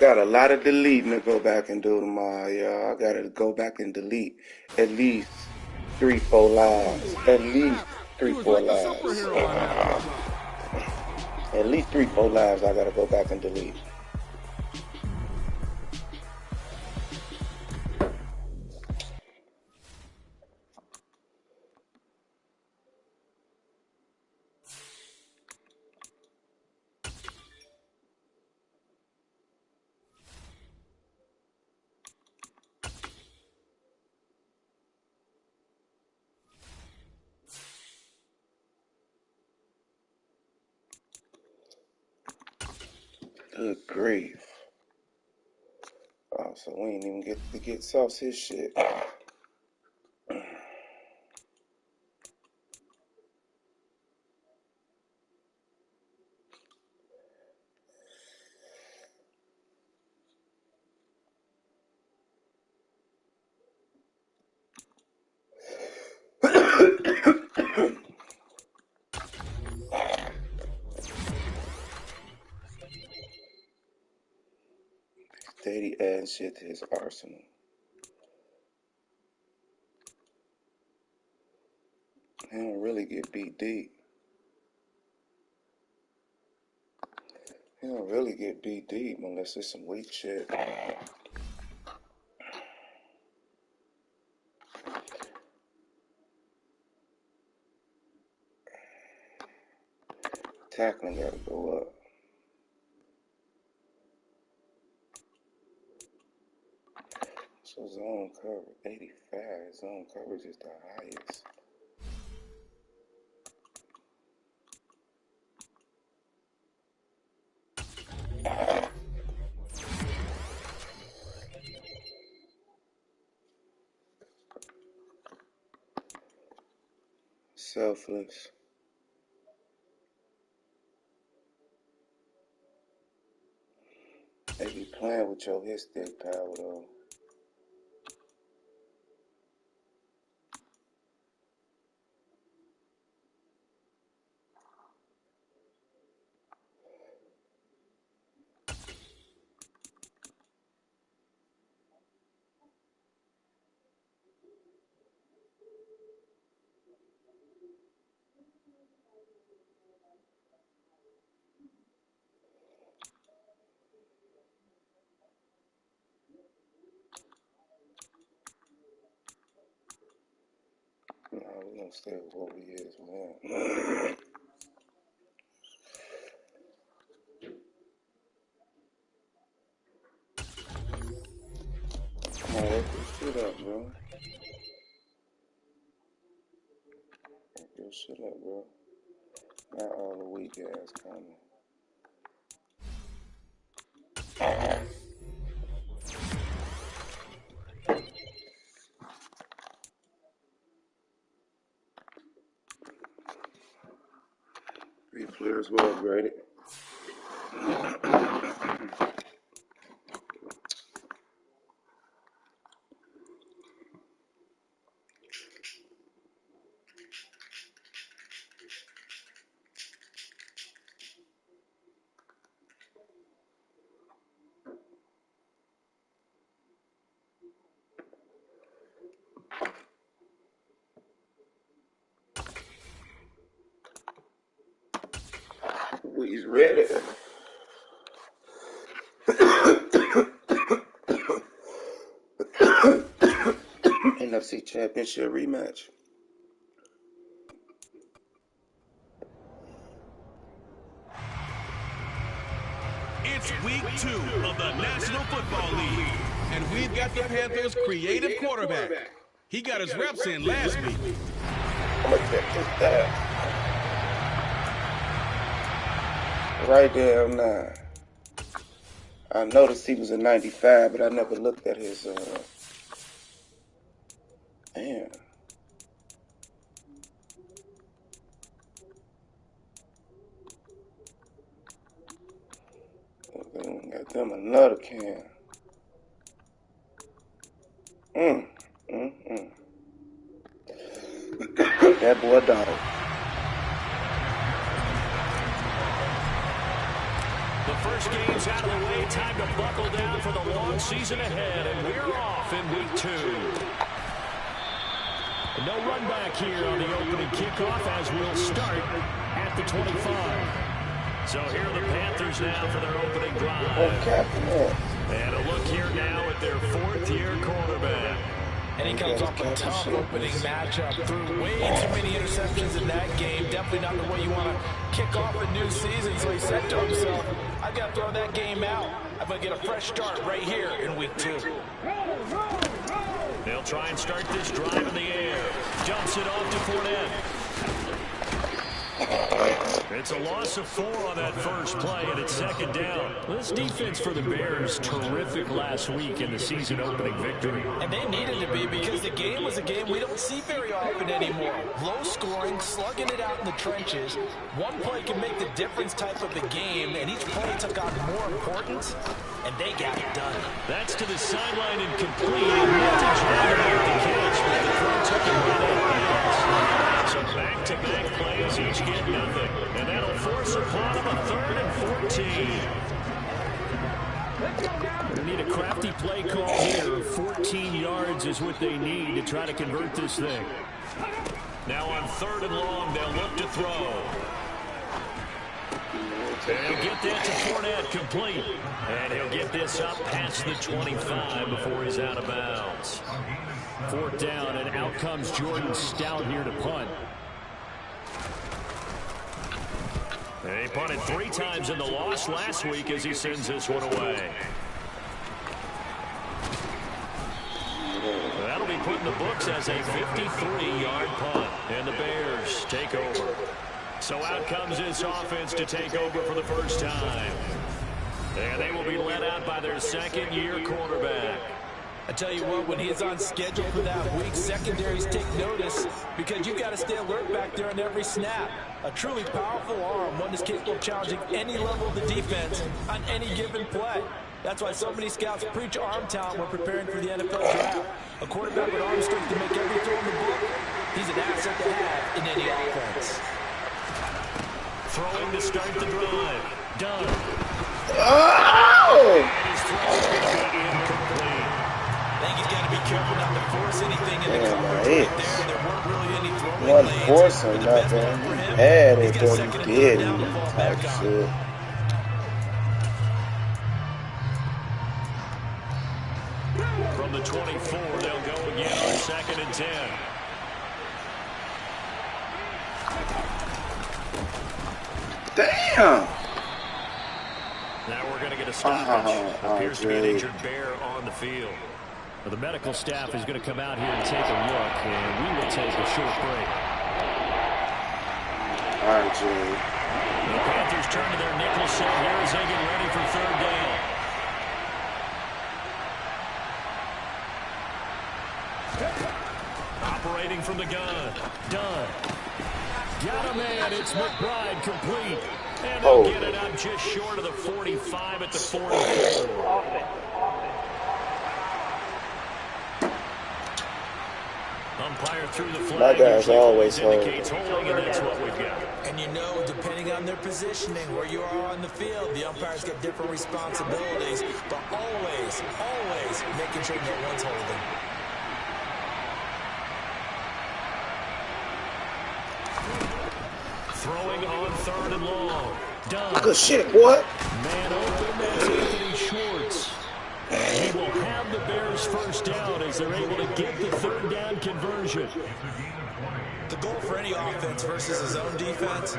Got a lot of deleting to go back and do tomorrow, y'all. I gotta go back and delete at least 3-4 lives. At least 3-4 lives. At least 3-4 lives I gotta go back and delete. Good grief. Oh, so we ain't even get to get Sauce his shit. Steady adding shit to his arsenal. He don't really get beat deep. He don't really get beat deep unless it's some weak shit. Tackling gotta go up. So zone cover, 85. Zone coverage is the highest. Selfless. They be playing with your hit stick power though. No, we gonna stay with what we is, man. Come on, work this shit up, bro. Work your shit up, bro. Not all the weak ass coming. Three players well graded. We's ready. NFC Championship rematch. It's week 2 of the National Football League, and we've got the Panthers' creative quarterback. He got his reps in last week. I'm gonna check this down. Right there on 9. I noticed he was a 95, but I never looked at his, damn. Got them another can. That boy dog. The first first game's out of the way. Time to buckle down for the long season ahead, and we're off in week 2. No run back here on the opening kickoff as we'll start at the 25. So here are the Panthers now for their opening drive. And a look here now at their 4th-year quarterback. And he comes off a tough opening matchup. Threw way too many interceptions in that game. Definitely not the way you want to kick off a new season. So he said to himself, I've got to throw that game out. I'm going to get a fresh start right here in week 2. They'll try and start this drive in the air. Jumps it off to Fournette. It's a loss of 4 on that first play, and it's 2nd down. This defense for the Bears, terrific last week in the season-opening victory. And they needed to be because the game was a game we don't see very often anymore. Low scoring, slugging it out in the trenches. One play can make the difference type of the game, and each play took on more importance, and they got it done. That's to the sideline and complete. Vintage right about the catch, but the throw took him right out of bounds. So back-to-back plays, each get nothing. And that'll force upon him a 3rd and 14. They need a crafty play call here. 14 yards is what they need to try to convert this thing. Now on 3rd and long, they'll look to throw. They'll get that to Fournette, complete. And he'll get this up past the 25 before he's out of bounds. 4th down, and out comes Jordan Stout here to punt. He punted 3 times in the loss last week as he sends this one away. That'll be put in the books as a 53-yard punt. And the Bears take over. So out comes this offense to take over for the first time. And they will be led out by their 2nd-year quarterback. I tell you what, when he's on schedule for that week, secondaries take notice because you've got to stay alert back there on every snap. A truly powerful arm, one that's capable of challenging any level of the defense on any given play. That's why so many scouts preach arm talent when preparing for the NFL draft. A quarterback with arm strength to make every throw in the book, he's an asset to have in any offense. Throwing to start the drive. Done. Oh! His throw is going to be incomplete. I think he's got to be careful not to force anything in the coverage right there. There weren't really any throwing One lanes. forcing nothing. Had it, though you didn't. Type shit. From the 24, they'll go again on 2nd and 10. Damn! Now we're going to get a stoppage. Appears to be an injured Bear on the field. Well, the medical staff is going to come out here and take a look, and we will take a short break. All right, Jay. The Panthers turn to their nickel set here as they get ready for 3rd down. Operating from the gun. Done. Got a man. It's McBride, complete. And they'll get it up just short of the 45 at the 44. Umpire through the flag. My guy's always indicates holding, and that's what we've got. And you know, depending on their positioning, where you are on the field, the umpires get different responsibilities, but always, always making sure no one's holding. Throwing on 3rd and long. Done. Good shit, boy. Man open, that's Anthony Schwartz. And he will have the Bears first down as they're able to get the 3rd down conversion. The goal for any offense versus his own defense,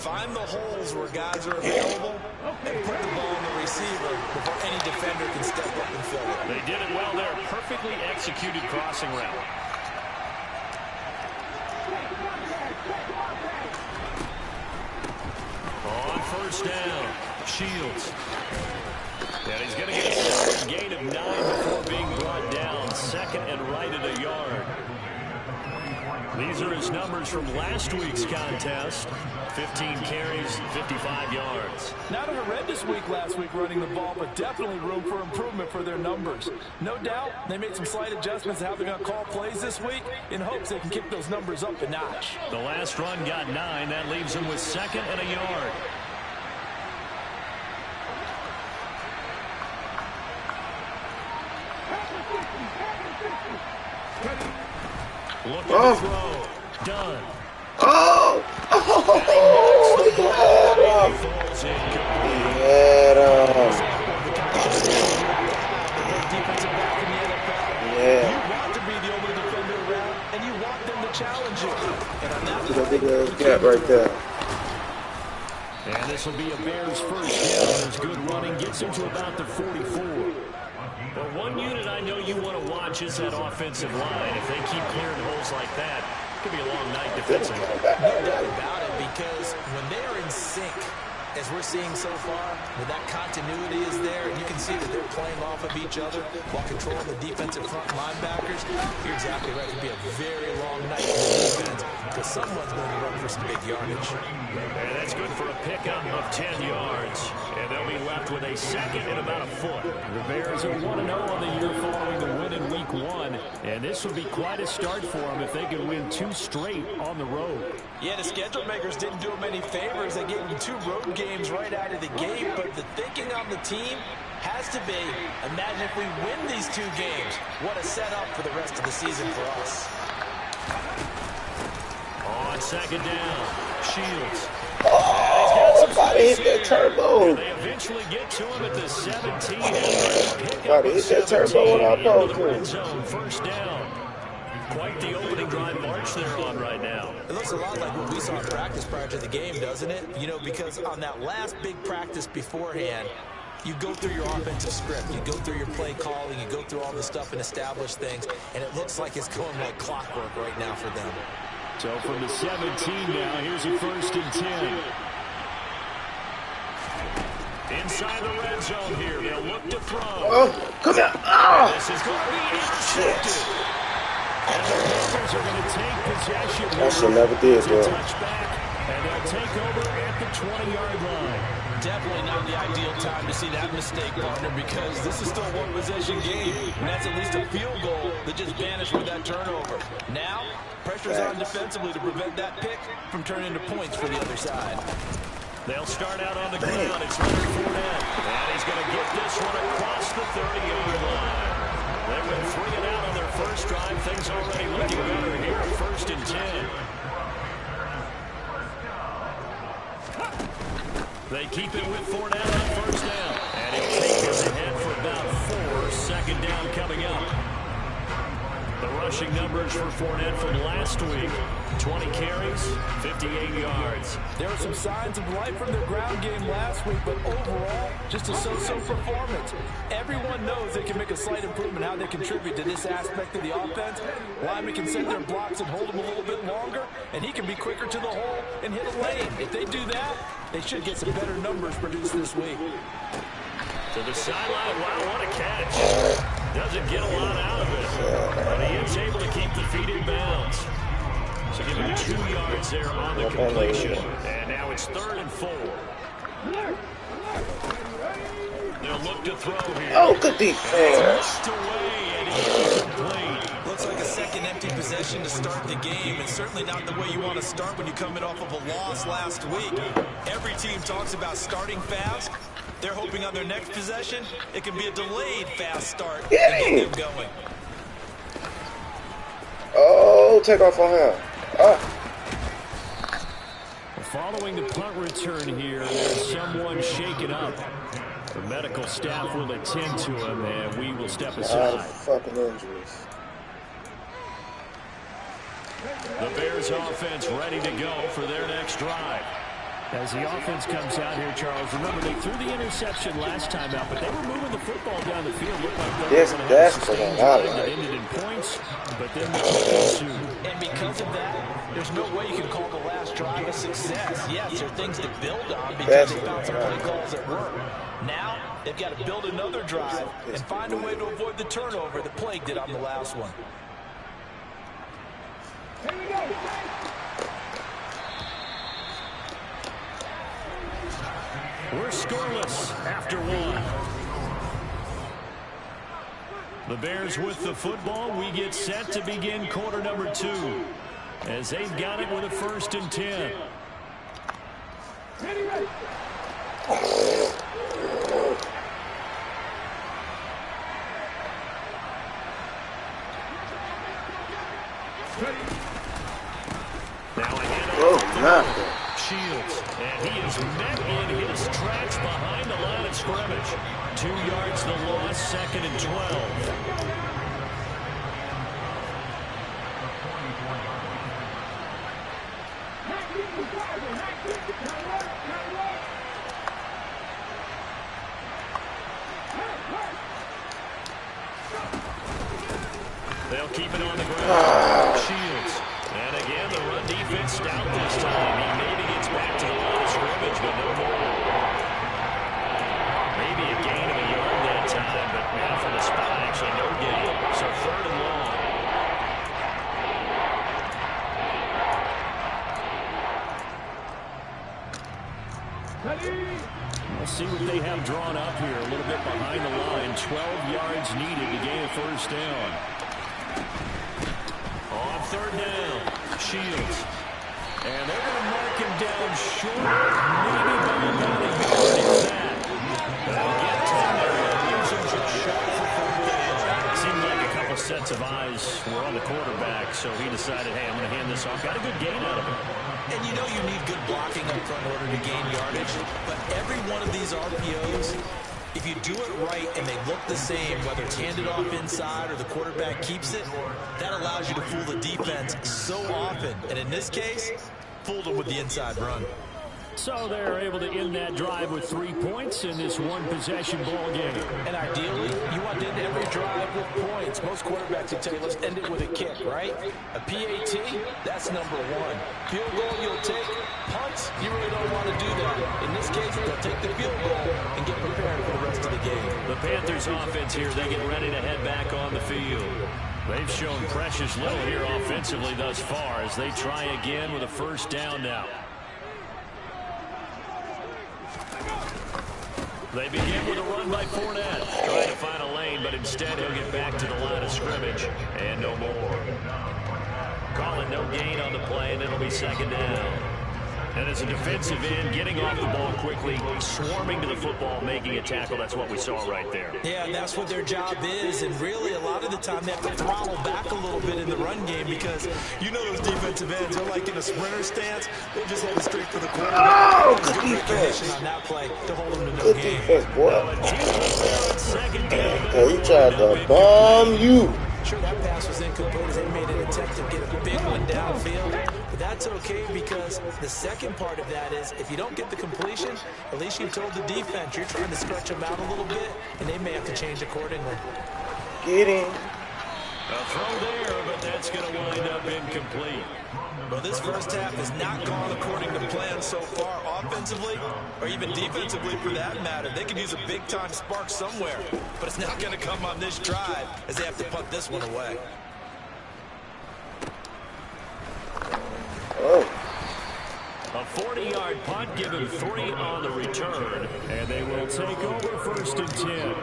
find the holes where guys are available and put the ball in the receiver before any defender can step up and fill it. They did it well there. Perfectly executed crossing route. On 1st down, Shields. And he's going to get a solid gain of 9 before being brought down. 2nd and right at a yard. These are his numbers from last week's contest. 15 carries, 55 yards. Not a horrendous week last week running the ball, but definitely room for improvement for their numbers. No doubt they made some slight adjustments to how they're going to call plays this week in hopes they can kick those numbers up a notch. The last run got 9. That leaves him with 2nd and a yard. Looking to throw. Done. Oh! Oh! He had him. Yeah. You want to be the only defender around, and you want them to challenge you. And on that, See that big gap right there. And this will be a Bears first down as good running gets him to about the 44. But one unit I know you want to watch is that offensive line. If they keep clearing holes like that, it could be a long night defensively. no doubt about it, because when they are in sync, as we're seeing so far, when that continuity is there, and you can see that they're playing off of each other while controlling the defensive front linebackers, you're exactly right. It could be a very long night for the defense because someone's going to run for some big yardage. And that's good for a pickup of 10 yards. And they'll be left with a second and about a foot. The Bears are 1-0 on the year following the win in Week 1. And this would be quite a start for them if they could win 2 straight on the road. Yeah, the schedule makers didn't do them any favors. They gave them 2 road games right out of the gate. But the thinking on the team has to be, imagine if we win these 2 games. What a setup for the rest of the season for us. On second down, Shields. Oh, somebody hit that turbo. And they eventually get to him at the 17. Somebody hit that turbo when I told you. First down. Quite the opening drive march they're on right now. It looks a lot like what we saw in practice prior to the game, doesn't it? You know, because on that last big practice beforehand, you go through your offensive script, you go through your play calling, you go through all the stuff and establish things, and it looks like it's going like clockwork right now for them. So from the 17 now, here's a first and 10. Inside the red zone here, they'll look to throw. Oh, come here. Oh. This is going to be intercepted. And the Panthers are going to take possession. I should never did that. Touchback, and they'll take over at the 20-yard line. Definitely not the ideal time to see that mistake, partner, because this is still a one-possession game, and that's at least a field goal that just vanished with that turnover. Now, pressure's on defensively to prevent that pick from turning into points for the other side. They'll start out on the ground. It's Leonard Fournette, and he's going to get this one across the 30-yard line. They went 3 and out on their first drive. Things already looking better here. First and 10. They keep it with Fournette on first down. And he'll take this ahead for about 4. Second down coming up. The rushing numbers for Fournette from last week. 20 carries, 58 yards. There were some signs of life from their ground game last week, but overall, just a so-so performance. Everyone knows they can make a slight improvement how they contribute to this aspect of the offense. Lyman can set their blocks and hold them a little bit longer, and he can be quicker to the hole and hit a lane. If they do that, they should get some better numbers produced this week. To the sideline, wow, what a catch. Doesn't get a lot out of it, but he is able to keep the feet in bounds. So give him 2 yards there on the completion. And now it's 3rd and 4. They'll look to throw here. Oh, good defense. Looks like a second empty possession to start the game, and certainly not the way you want to start when you're coming off of a loss last week. Every team talks about starting fast. They're hoping on their next possession, it can be a delayed fast start to get them going. Oh, take off on him. Following the punt return here, there's someone shaken up. The medical staff will attend to him, and we will step aside. Fucking injuries. The Bears offense ready to go for their next drive. As the offense comes out here, Charles, remember they threw the interception last time out, but they were moving the football down the field. Looked like they were going to have a sustained drive that ended in points, but then the kick ensued. And because of that, there's no way you can call the last drive a success. Yes, there are things to build on because they found some play calls that work. Now, they've got to build another drive and find a way to avoid the turnover that plagued it on the last one. Here we go. We're scoreless after 1. The Bears with the football. We get set to begin quarter number 2 as they've got it with a 1st and 10. Ready, ready. Now a Oh, handoff. nothing. Shields, and he is met in his tracks behind the line of scrimmage. 2 yards the loss, 2nd and 12. They'll keep it on the ground. Shields. And again, the run defense stout this time. He maybe gets back to the line of scrimmage, but no more. Maybe a gain of a yard that time, but now from the spot, actually no gain. So 3rd and long. We'll see what they have drawn up here. A little bit behind the line. 12 yards needed to gain a 1st down. On 3rd down, Shields. And they're going to mark him down short. Maybe by about a yard, if that. They'll get 10 there. They'll use him just short for 4th down. Seemed like a couple sets of eyes were on the quarterback, so he decided, hey, I'm going to hand this off. Got a good gain out of it. And you know you need good blocking up front in order to gain yardage, but every one of these RPOs, if you do it right and they look the same, whether it's handed off inside or the quarterback keeps it, that allows you to fool the defense so often. And in this case, fooled them with the inside run. So they're able to end that drive with 3 points in this one-possession ball game. And ideally, you want to end every drive with points. Most quarterbacks will tell you, let's end it with a kick, right? A PAT, that's number 1. Field goal, you'll take. Punts, you really don't want to do that. In this case, they'll take the field goal and get prepared for the rest of the game. The Panthers offense here, they get ready to head back on the field. They've shown precious little here offensively thus far as they try again with a 1st down now. They begin with a run by Fournette. Trying to find a lane, but instead he'll get back to the line of scrimmage. And no more. Call it no gain on the play, and it'll be 2nd down. And as a defensive end, getting off the ball quickly, swarming to the football, making a tackle. That's what we saw right there. Yeah, and that's what their job is. And really, a lot of the time, they have to throttle back a little bit in the run game because you know those defensive ends are like in a sprinter stance. They just head straight for the quarterback. Oh, Good good defense. on that play to hold them to no Good gain. defense, boy. Second down. Oh, he tried to bomb you. Sure, that pass was incomplete as they made an attempt to get a big one downfield. But that's okay because the second part of that is if you don't get the completion, at least you told the defense you're trying to stretch them out a little bit, and they may have to change accordingly. Get him. A throw there, but that's going to wind up incomplete. Well, this first half has not gone according to plan so far offensively or even defensively for that matter. They could use a big-time spark somewhere, but it's not going to come on this drive as they have to punt this one away. Oh. A 40-yard punt, given 3 on the return, and they will take over 1st and 10.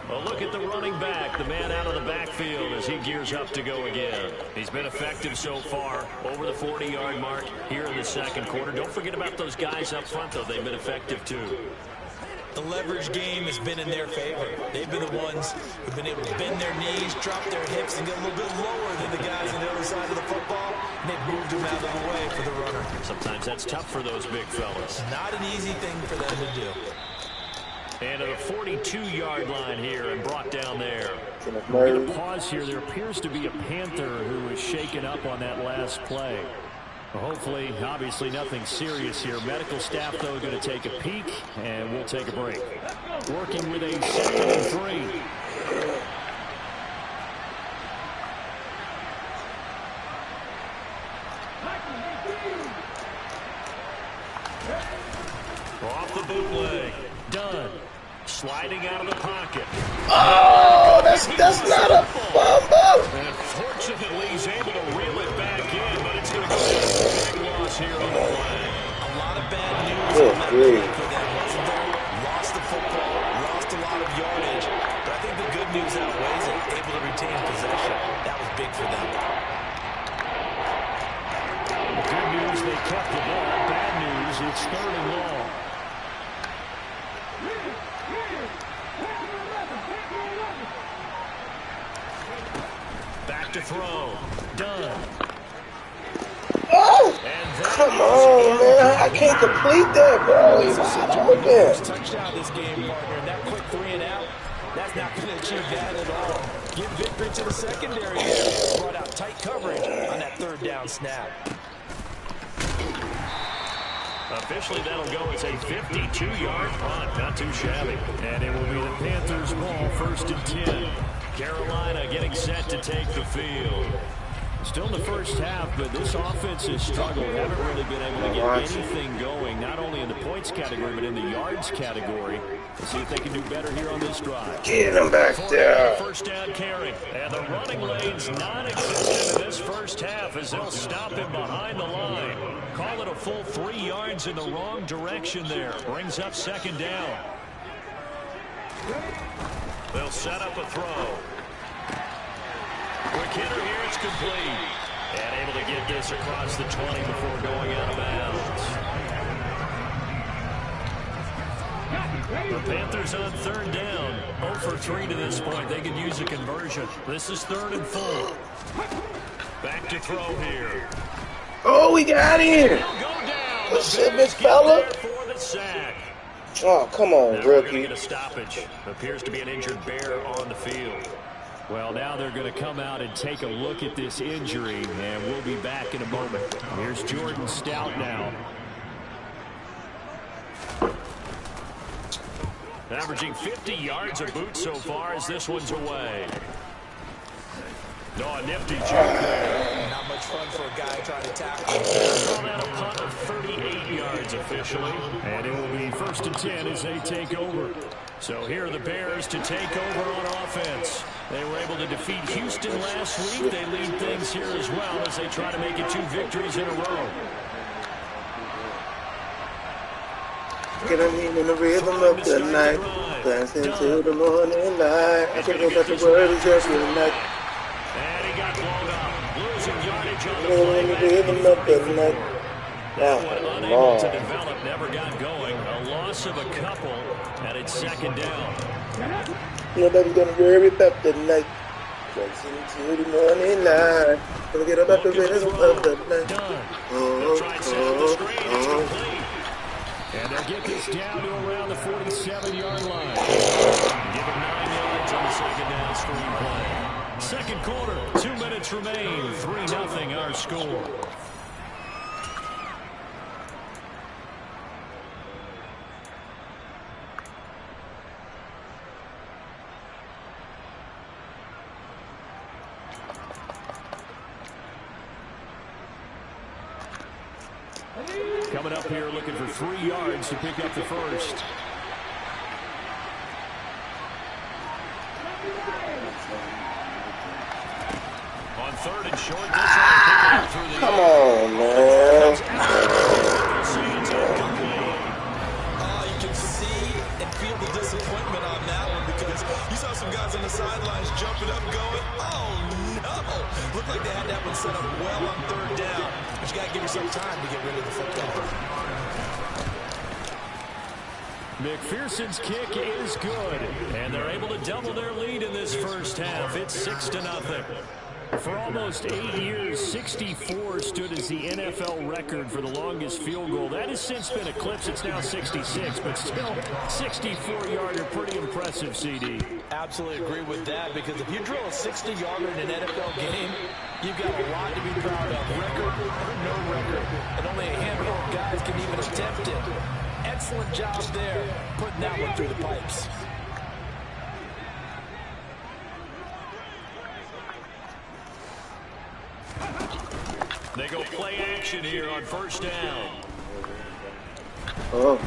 A look at the running back, the man out of the backfield as he gears up to go again. He's been effective so far, over the 40-yard mark here in the 2nd quarter. Don't forget about those guys up front, though. They've been effective, too. The leverage game has been in their favor. They've been the ones who've been able to bend their knees, drop their hips, and get a little bit lower than the guys on the other side of the football, and they've moved them out of the way for the runner. Sometimes that's tough for those big fellas. Not an easy thing for them to do. And at the 42-yard line here and brought down there. We're going to pause here. There appears to be a Panther who was shaken up on that last play. Well, hopefully, obviously nothing serious here. Medical staff, though, going to take a peek, and we'll take a break. Working with a 2nd and 3. Off the bootleg. Done. Sliding out of the pocket. Oh, that's not a fumble. And unfortunately, he's able to reel it back in, but it's going to go down to a big loss here on the play. A lot of bad news on that play for them, wasn't there? Lost the football, lost a lot of yardage, but I think the good news outweighs it. Able to retain possession. That was big for them. Good news, they kept the ball. Bad news, it's 3rd and long. Back to throw. Done. Come on, man. I can't complete that, bro. He's wide open. Touchdown this game, partner. And that quick 3 and out, that's not going to achieve that at all. Give victory to the secondary there. Brought out tight coverage on that 3rd down snap. Officially, that'll go as a 52-yard punt. Not too shabby. And it will be the Panthers' ball, 1st and 10. Carolina getting set to take the field. Still in the first half, but this offense has struggled. Haven't really been able to get anything going, not only in the points category, but in the yards category. Let's see if they can do better here on this drive. Get him back there. First down carry. And the running lane's non-existent in this first half as they'll stop him behind the line. Call it a full 3 yards in the wrong direction there. Brings up 2nd down. They'll set up a throw. Quick hitter here, it's complete. And able to get this across the 20 before going out of bounds. The Panthers on 3rd down. 0 for 3 to this point. They could use a conversion. This is 3rd and 4. Back to throw here. Oh, we got him. Good shit, big fella. For the sack. Oh, come on, Now we're going rookie. to get a stoppage. Appears to be an injured bear on the field. Well, now they're going to come out and take a look at this injury, and we'll be back in a moment. Here's Jordan Stout now. Averaging 50 yards a boot so far as this one's away. No, a nifty jump there. Not much fun for a guy trying to tackle. Call that a punt of 38 yards officially. And it will be 1st and 10 as they take over. So here are the Bears to take over on offense. They were able to defeat Houston last week. They lead things here as well as they try to make it 2 victories in a row. Get on in the rhythm of the night. Dancing to the morning light. I can go back to word is every night. And he got blown up. Losing yardage on the Get play. on the rhythm of the night. That one Yeah, unable to long. develop, never got going. A loss of a couple, and it's 2nd down. Nobody's gonna worry about the night. Dancing to the morning light. Gonna get about the rhythm of the night. Done. Oh, They'll try and set up the screen. It's oh, complete. And they'll get this down to around the 47-yard line. Give him 9 yards on the 2nd down screen play. 2nd quarter, 2 minutes remain. 3-0 our score. Coming up here looking for 3 yards to pick up the first. On 3rd and short, they'll try to pick it up through the come on, man. You can see and feel the disappointment on that one because you saw some guys on the sidelines jumping up going, oh no! Looked like they had that one set up well on 3rd down. But you got to give yourself time to get rid of the football. McPherson's kick is good, and they're able to double their lead in this first half. It's 6-0. For almost 8 years, 64 stood as the NFL record for the longest field goal. That has since been eclipsed. It's now 66, but still 64-yarder, pretty impressive, CD. Absolutely agree with that because if you drill a 60-yarder in an NFL game, you've got a lot to be proud of. Record or no record. And only a handful of guys can even attempt it. Excellent job there, putting that one through the pipes. They go play action here on 1st down. Oh,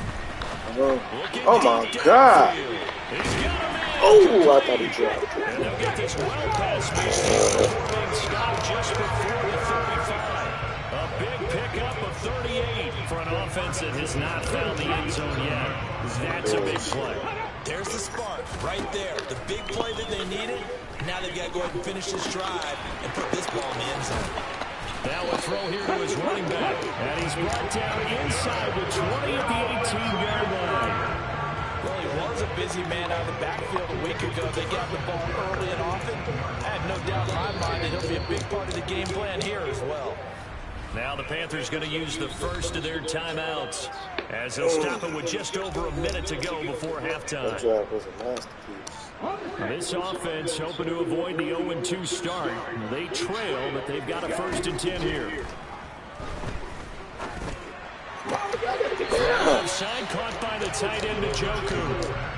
my God. Oh, I thought he dropped it. And they'll get this well past midfield before being stopped just before the 35. A big pickup of 38 for an offense that has not found the end zone yet. That's a big play. There's the spark right there. The big play that they needed. Now they've got to go ahead and finish this drive and put this ball in the end zone. Now a throw here to his running back. And he's brought down inside the 20 at the 18-yard line. Well, he was a busy man out of the backfield a week ago. They got the ball early and often. I have no doubt in my mind that he'll be a big part of the game plan here as well. Now the Panthers going to use the first of their timeouts as they'll stop it with just over a minute to go before halftime. That drive was a masterpiece. This offense hoping to avoid the 0-2 start. They trail, but they've got a 1st and 10 here. Offside caught by the tight end, Njoku.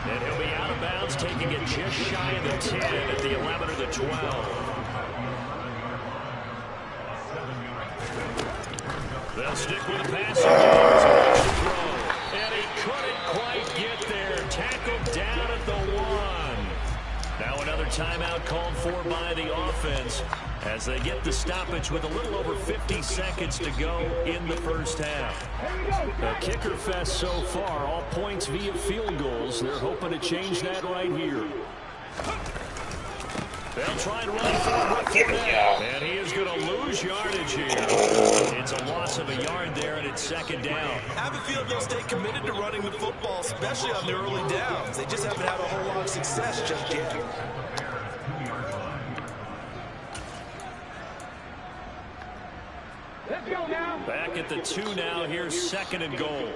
And he'll be out of bounds, taking it just shy of the 10 at the 11 or the 12. They'll stick with the pass. And he couldn't quite get there. Tackled down at the 1. Now another timeout called for by the offense as they get the stoppage with a little over 50 seconds to go in the first half. A kicker fest so far, all points via field goals. They're hoping to change that right here. They'll try and run forward with Fournette, and he is going to lose yardage here. It's a loss of a yard there, and it's 2nd down. I have a feeling they'll stay committed to running the football, especially on the early downs. They just haven't had a whole lot of success just yet. Let's go now. Back at the 2 now. Here's 2nd and goal.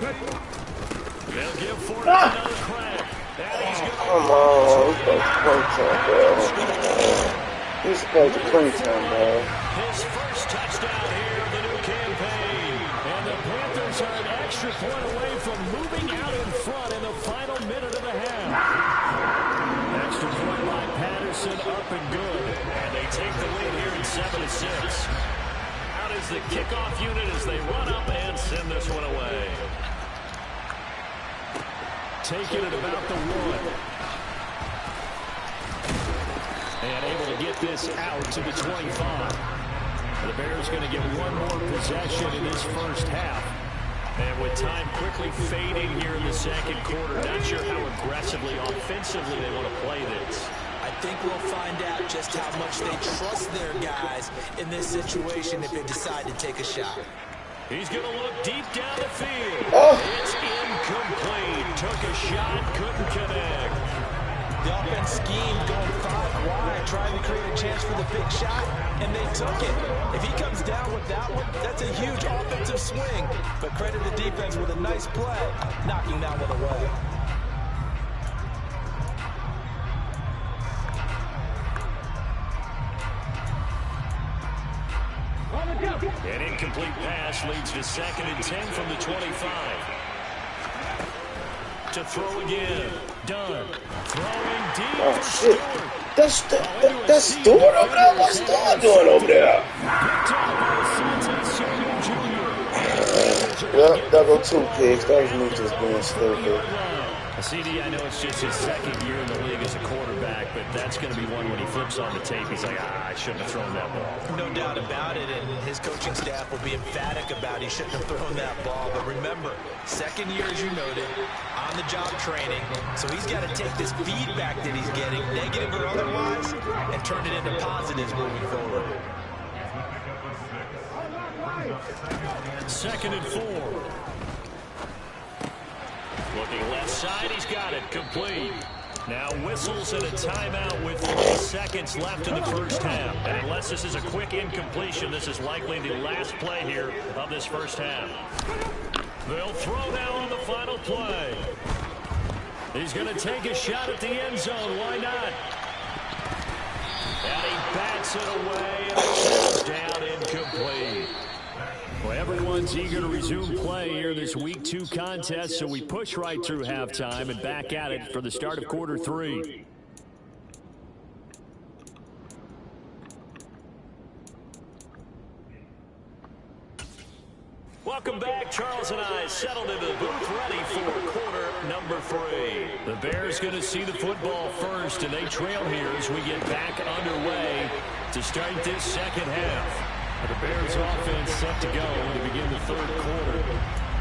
They'll give Fournette another crack. Come on, he's supposed to preach him, bro. His first touchdown here of the new campaign. And the Panthers are an extra point away from moving out in front in the final minute of the half. Extra point by Patterson, up and good. And they take the lead here in 7-6. Out is the kickoff unit as they run up and send this one away. Taking it about the 1. And able to get this out to the 25. The Bears going to get one more possession in this first half. And with time quickly fading here in the 2nd quarter, not sure how aggressively, offensively they want to play this. I think we'll find out just how much they trust their guys in this situation if they decide to take a shot. He's going to look deep down the field. It's incomplete. Took a shot, couldn't connect. The offense schemed going 5 wide, trying to create a chance for the big shot, and they took it. If he comes down with that one, that's a huge offensive swing. But credit the defense with a nice play, knocking that one away. An incomplete pass leads to 2nd and 10 from the 25. To throw again. Done. Throwing deep for Stewart. That's Stewart over there? What's Stewart doing over there? Yep, double 2 picks. That was me just being stupid. CD, I know it's just his 2nd year in the league as a quarterback, but that's going to be one when he flips on the tape. He's like, I shouldn't have thrown that ball. No doubt about it, and his coaching staff will be emphatic about he shouldn't have thrown that ball. But remember, 2nd year, as you noted, on-the-job training. So he's got to take this feedback that he's getting, negative or otherwise, and turn it into positives moving forward. 2nd and 4. Looking left side, he's got it, complete. Now whistles and a timeout with 3 seconds left in the first half. And unless this is a quick incompletion, this is likely the last play here of this first half. They'll throw now on the final play. He's going to take a shot at the end zone. Why not? And he bats it away, and it's down incomplete. Well, everyone's eager to resume play here in this Week 2 contest, so we push right through halftime and back at it for the start of quarter 3. Welcome back. Charles and I settled into the booth ready for quarter number 3. The Bears going to see the football first, and they trail here as we get back underway to start this second half. The Bears offense set to go to begin the 3rd quarter.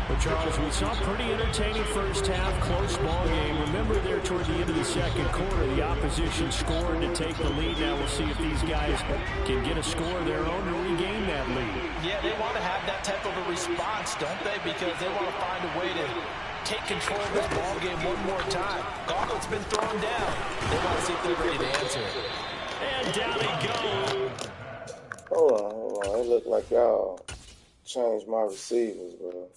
But Charles, we saw a pretty entertaining first half, close ball game. Remember there toward the end of the 2nd quarter, the opposition scored to take the lead. Now we'll see if these guys can get a score of their own to regain that lead. Yeah, they want to have that type of a response, don't they? Because they want to find a way to take control of this ball game one more time. Gauntlet's been thrown down. They want to see if they're ready to answer it. And down he goes. Hold on. It look like y'all changed my receivers, bro.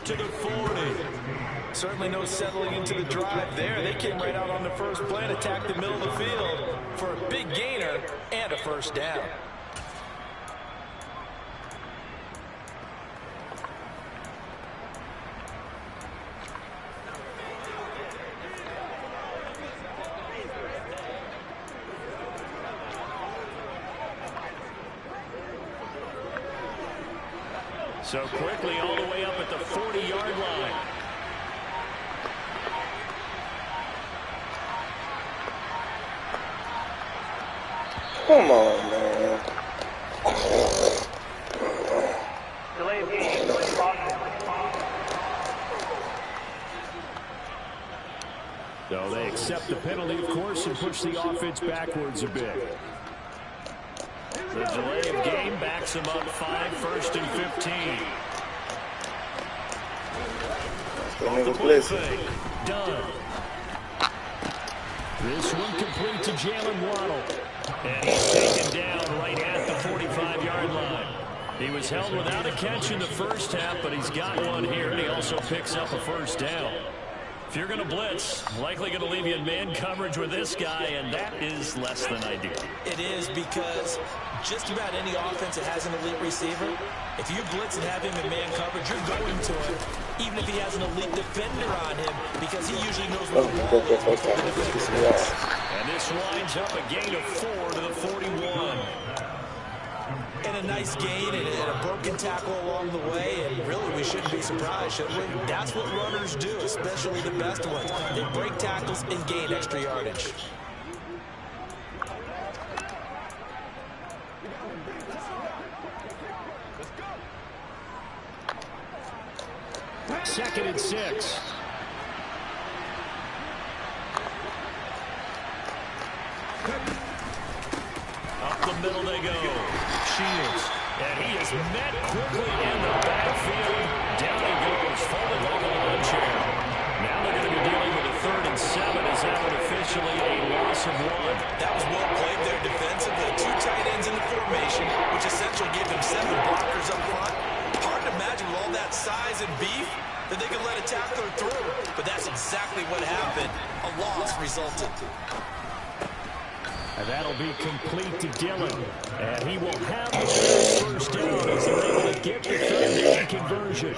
To the 40. Certainly no settling into the drive there. They came right out on the first play and attacked the middle of the field for a big gainer and a first down. So quickly all the way up at the 40-yard line. Come on, man. Delay of game. So they accept the penalty, of course, and push the offense backwards a bit. The delay of game backs them up 5, 1st and 15. Off the play fake. Done. This one complete to Jalen Waddle. And he's taken down right at the 45-yard line. He was held without a catch in the first half, but he's got one here, and he also picks up a first down. If you're going to blitz, likely going to leave you in man coverage with this guy, and that is less than ideal. It is, because just about any offense that has an elite receiver, if you blitz and have him in man coverage, you're going to him, even if he has an elite defender on him, because he usually knows where the ball is before the defender is. And this winds up a gain of 4 to the 41. And a nice gain and a broken tackle along the way, and really we shouldn't be surprised, should we? That's what runners do, especially the best ones. They break tackles and gain extra yardage. Second and 6. Up the middle they go. Shields. And he is met quickly in the backfield. Down he goes, folded like a lawn chair. Now they're going to be dealing with a 3rd and 7 as that one officially a loss of 1. That was well played there defensively. 2 tight ends in the formation, which essentially gave them 7 blockers up front. Hard to imagine with all that size and beef that they could let a tackler through. But that's exactly what happened. A loss resulted. And that'll be complete to Dillon. And he will have the first down as they're able to get the 3rd down conversion.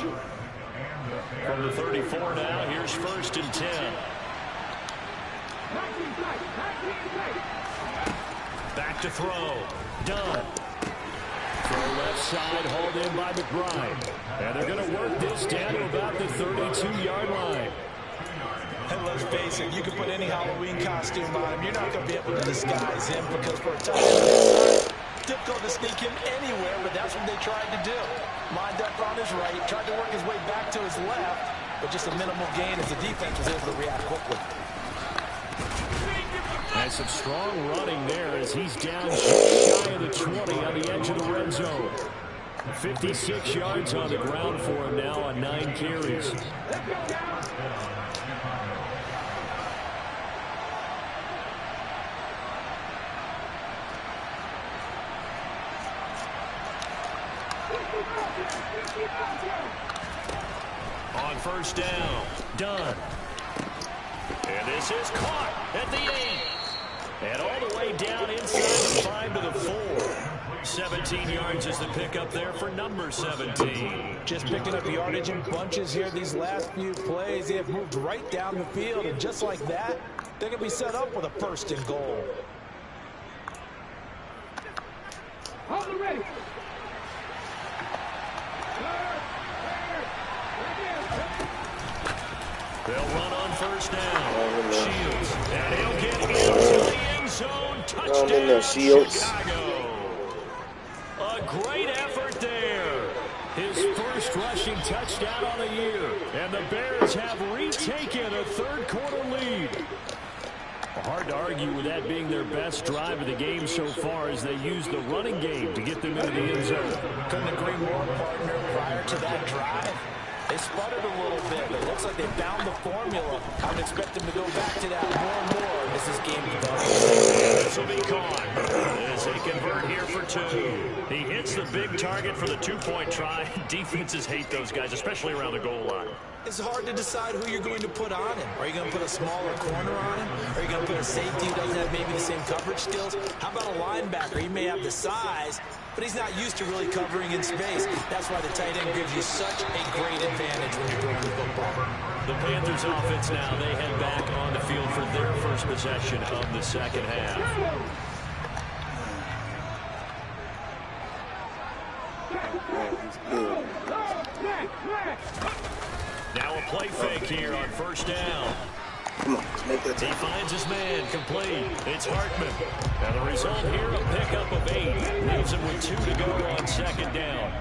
From the 34 now, here's 1st and 10. Back to throw. Done. Throw left side, hauled in by McBride. And they're going to work this down to about the 32-yard line. And let's face it, you can put any Halloween costume on him. You're not going to be able to disguise him, because for a touchdown, difficult to sneak him anywhere, but that's what they tried to do. Lined up on his right, tried to work his way back to his left, but just a minimal gain as the defense was able to react quickly. And some strong running there as he's down shy of the 20 on the edge of the red zone. 56 yards on the ground for him now on 9 carries. On 1st down, done. And this is caught at the 8. And all the way down inside the 5 to the 4. 17 yards is the pickup there for number 17. Just picking up yardage in bunches here these last few plays. They have moved right down the field, and just like that, they're going to be set up with a 1st and goal. Hold it ready. They'll run on 1st down. Shields. And he'll get into the end zone. Touchdown, Chicago. A great effort there. His first rushing touchdown on the year. And the Bears have retaken a 3rd quarter lead. Hard to argue with that being their best drive of the game so far, as they use the running game to get them into the end zone. Couldn't agree more, partner. Prior to that drive, They sputtered a little bit, but it looks like they found the formula. I would expect them to go back to that more and more as this game develops. This will be caught as they convert here for 2. He hits the big target for the 2-point try. Defenses hate those guys, especially around the goal line. It's hard to decide who you're going to put on him. Are you going to put a smaller corner on him? Are you going to put a safety who doesn't have maybe the same coverage skills? How about a linebacker? He may have the size, but he's not used to really covering in space. That's why the tight end gives you such a great advantage when you're throwing the football. The Panthers offense now, they head back on the field for their first possession of the second half. Now a play fake here on first down. Come on, let's make that He time. finds his man, complete. It's Hartman. Now the result here, a pickup of 8. Leaves him with 2 to go on second down.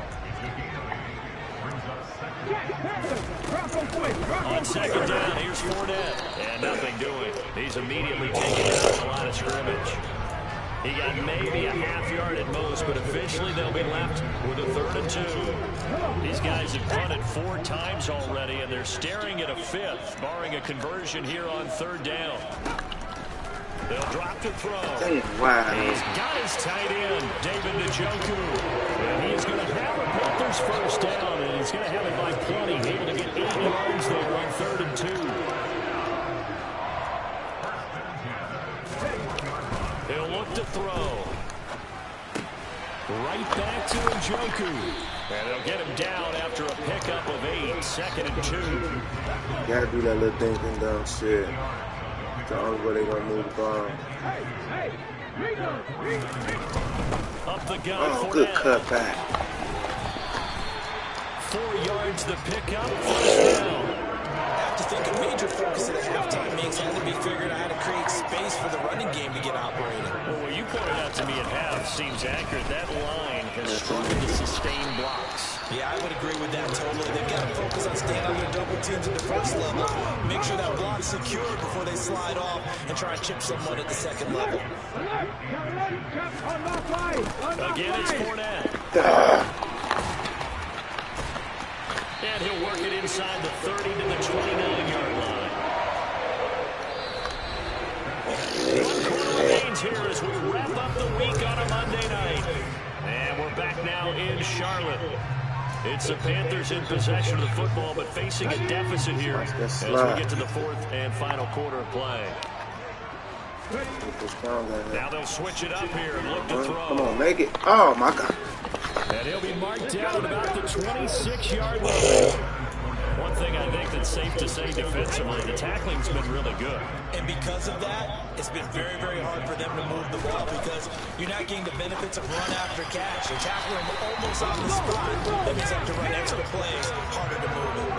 On second down, here's Fournette. And nothing doing. He's immediately taken out the line of scrimmage. He got maybe a half yard at most, but officially they'll be left with a 3rd and 2. These guys have punted 4 times already, and they're staring at a 5th, barring a conversion here on 3rd down. They'll drop to throw. Wow. He's got his tight end, David Njoku. And he's going to have a Panthers first down, and he's going to have it by plenty, able to get 8 yards there on 3rd and 2. He'll look to throw. Right back to Njoku. And they'll get him down after a pickup of 8, 2nd and 2. Gotta do that little thinking down shit. The only way they gonna move the ball. Up the gun, Oh, good Fournette. cut back. 4 yards the pickup, first down. I have to think a major focus of the halftime mix had to be figuring out how to create space for the running game to get operating. Well, what you pointed out to me at half seems accurate. That line has struggled to sustain blocks. Yeah, I would agree with that totally. They've got to focus on staying on their double teams at the first level. Make sure that block's secure before they slide off and try and chip someone at the second level. Again, it's Fournette. And he'll work it inside the 30 to the 29-yard line. 1 quarter remains here as we wrap up the week on a Monday night. And we're back now in Charlotte. It's the Panthers in possession of the football, but facing a deficit here as we get to the 4th and final quarter of play. Now they'll switch it up here and look to throw. Come on, make it. Oh, my God. And he'll be marked down at about the 26-yard line. One thing I think that's safe to say defensively, the tackling's been really good. And because of that, it's been very, very hard for them to move the ball because you're not getting the benefits of run after catch. You're tackling them almost on the spot. That means you have to run extra plays, harder to move it.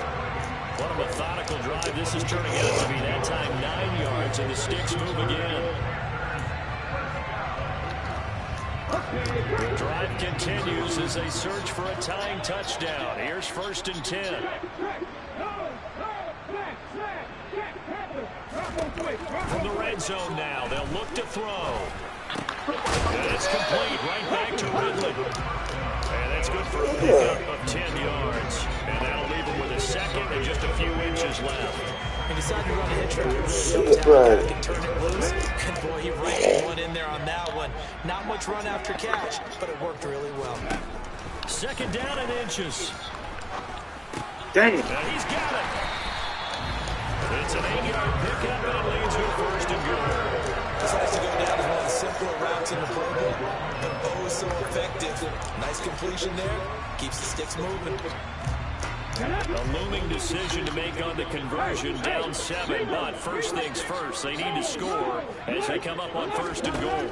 What a methodical drive this is turning out to be. That time 9 yards, and the sticks move again. The drive continues as they search for a tying touchdown. Here's 1st and 10. From the red zone now, they'll look to throw. And it's complete, right back to Ridley. And that's good for a pickup of 10 yards. And that'll leave him with a 2nd and just a few inches left. He decided to run a hitch route. Sometimes he can turn it loose. And boy, he raked one in there on that one. Not much run after catch, but it worked really well. 2nd down and inches. Dang it. And he's got it. It's an 8-yard pickup, and it leads to a 1st and goal. This has to go down as one of the simpler routes in the playbook, but oh, so effective. Nice completion there. Keeps the sticks moving. A looming decision to make on the conversion, down 7, but first things first, they need to score as they come up on 1st and goal.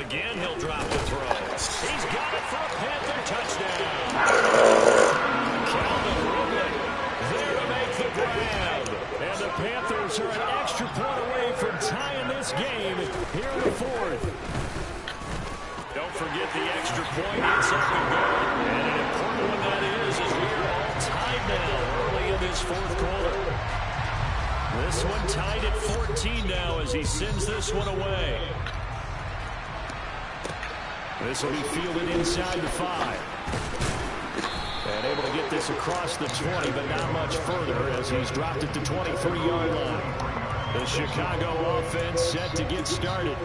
Again, he'll drop the throw. He's got it for a Panther touchdown. Calvin Ridley there to make the grab. And the Panthers are an extra point away from tying this game here in the 4th. Don't forget the extra point inside the goal. And an important one that is as we are all tied now early in this 4th quarter. This one tied at 14 now as he sends this one away. This will be fielded inside the 5. And able to get this this across the 20, but not much further as he's dropped it to 23-yard line. The Chicago offense set to get started.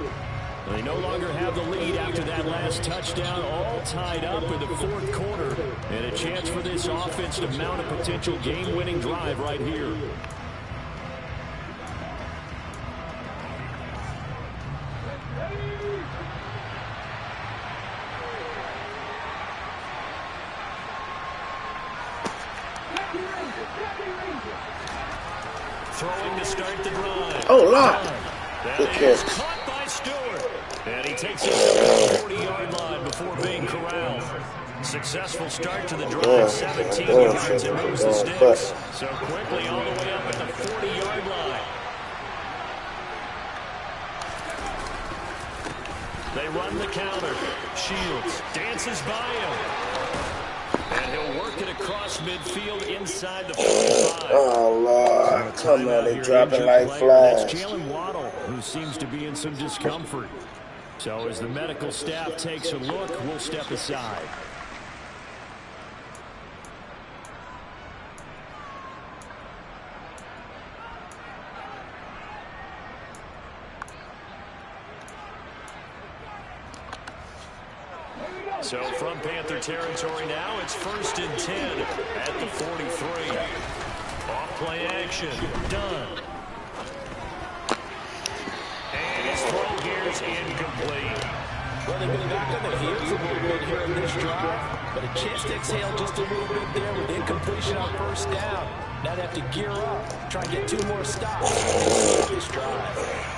They no longer have the lead after that last touchdown, all tied up in the fourth quarter. And a chance for this offense to mount a potential game-winning drive right here. Throwing to start the drive. Oh, Lord. Good catch. Caught by Stewart. And he takes it to the 40-yard line before being corralled. Successful start to the drive. 17 yards and moves the sticks. So quickly all the way up at the 40-yard line. They run the counter. Shields dances by him. And he'll work it across midfield inside the 45. Oh, Lord. Come on, they dropping like flies. That's Jalen Waddle, who seems to be in some discomfort. So as the medical staff takes a look, we'll step aside. So from Panther territory now, it's 1st and 10 at the 43. Off play action, done. And his throw here is incomplete. Well, they've been back on their heels a little bit here in this drive, but a chance to exhale just a little bit there with incompletion on first down. Now they have to gear up, try and get 2 more stops this drive.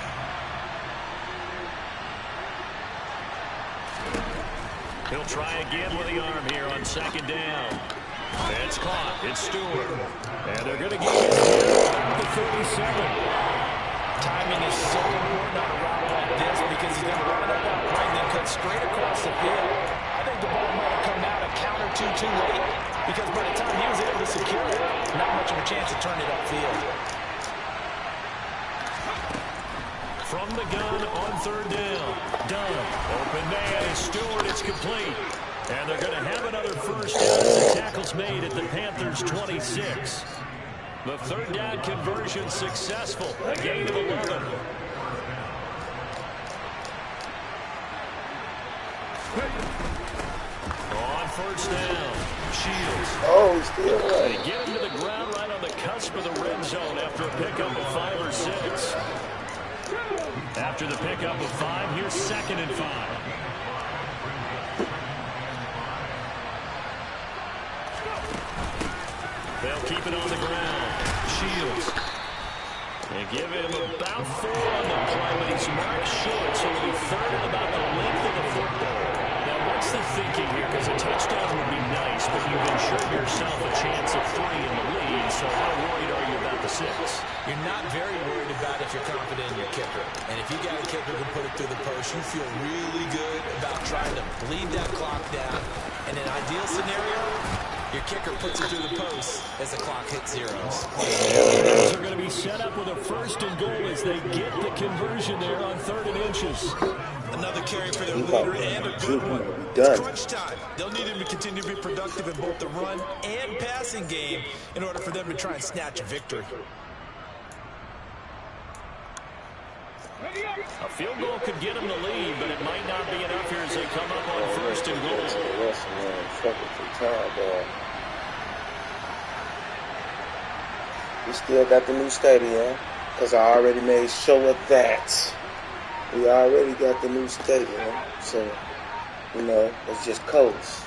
He'll try again with the arm here on 2nd down. It's caught. It's Stewart. And they're going to get it to 37. Timing is so important on a route like this because he's going to run it up that right and then cut straight across the field. I think the ball might have come out a count or two too late because by the time he was able to secure it, not much of a chance to turn it upfield. From the gun on 3rd down. Done. Open man is Stewart. It's complete. And they're going to have another first down as the tackle's made at the Panthers' 26. The 3rd down conversion successful. A gain of 11. On 1st down. Shields. Oh, he's still They running. get him to the ground right on the cusp of the red zone after a pickup of 5 or 6. After the pickup of 5, here's 2nd and 5. They'll keep it on the ground. Shields. They give him about 4 on the play, but he's marked short, so it'll be 3rd and about the length of the football. Now, what's the thinking here? Because a touchdown would be nice, but you've ensured yourself a chance of 3 in the lead, so how worried are you about the 6? You're not very worried about if you're confident in your kicker. And if you got a kicker who can put it through the post, you feel really good about trying to bleed that clock down. In an ideal scenario, your kicker puts it through the post as the clock hits zeros. They're going to be set up with a 1st and goal as they get the conversion there on 3rd and inches. Another carry for their leader and a good one. It's crunch time. They'll need him to continue to be productive in both the run and passing game in order for them to try and snatch a victory. A field goal could get them the lead, but it might not be enough here as they come up on 1st and goal. We still got the new stadium because I already made sure of that. We already got the new stadium, so, you know, it's just coast.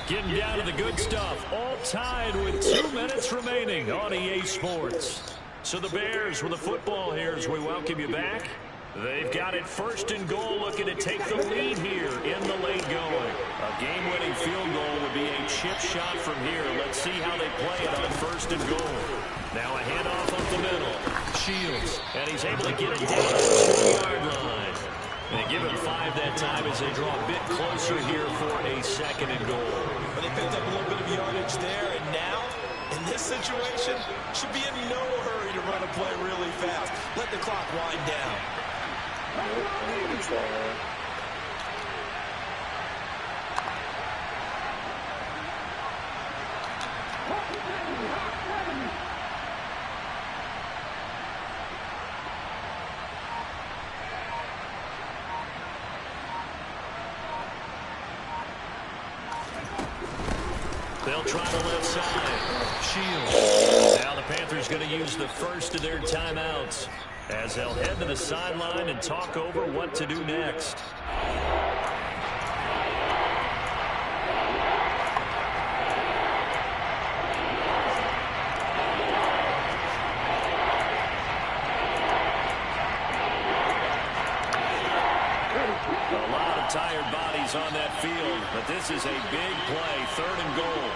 Getting down to the good stuff, all tied with 2 minutes remaining on EA Sports. So the Bears with the football here as we welcome you back. They've got it 1st and goal, looking to take the lead here in the late going. A game-winning field goal would be a chip shot from here. Let's see how they play it on 1st and goal. Now a handoff up the middle. Shields, and he's able to get it down to the 2-yard line. And they give him 5 that time as they draw a bit closer here for a 2nd and goal. But they picked up a little bit of yardage there, and now, in this situation, should be in no hurry to run a play really fast. Let the clock wind down. They'll try the left side. Shields. Now the Panthers going to use the first of their timeouts as they'll head to the sideline and talk over what to do next. A lot of tired bodies on that field, but this is a big play, 3rd and goal.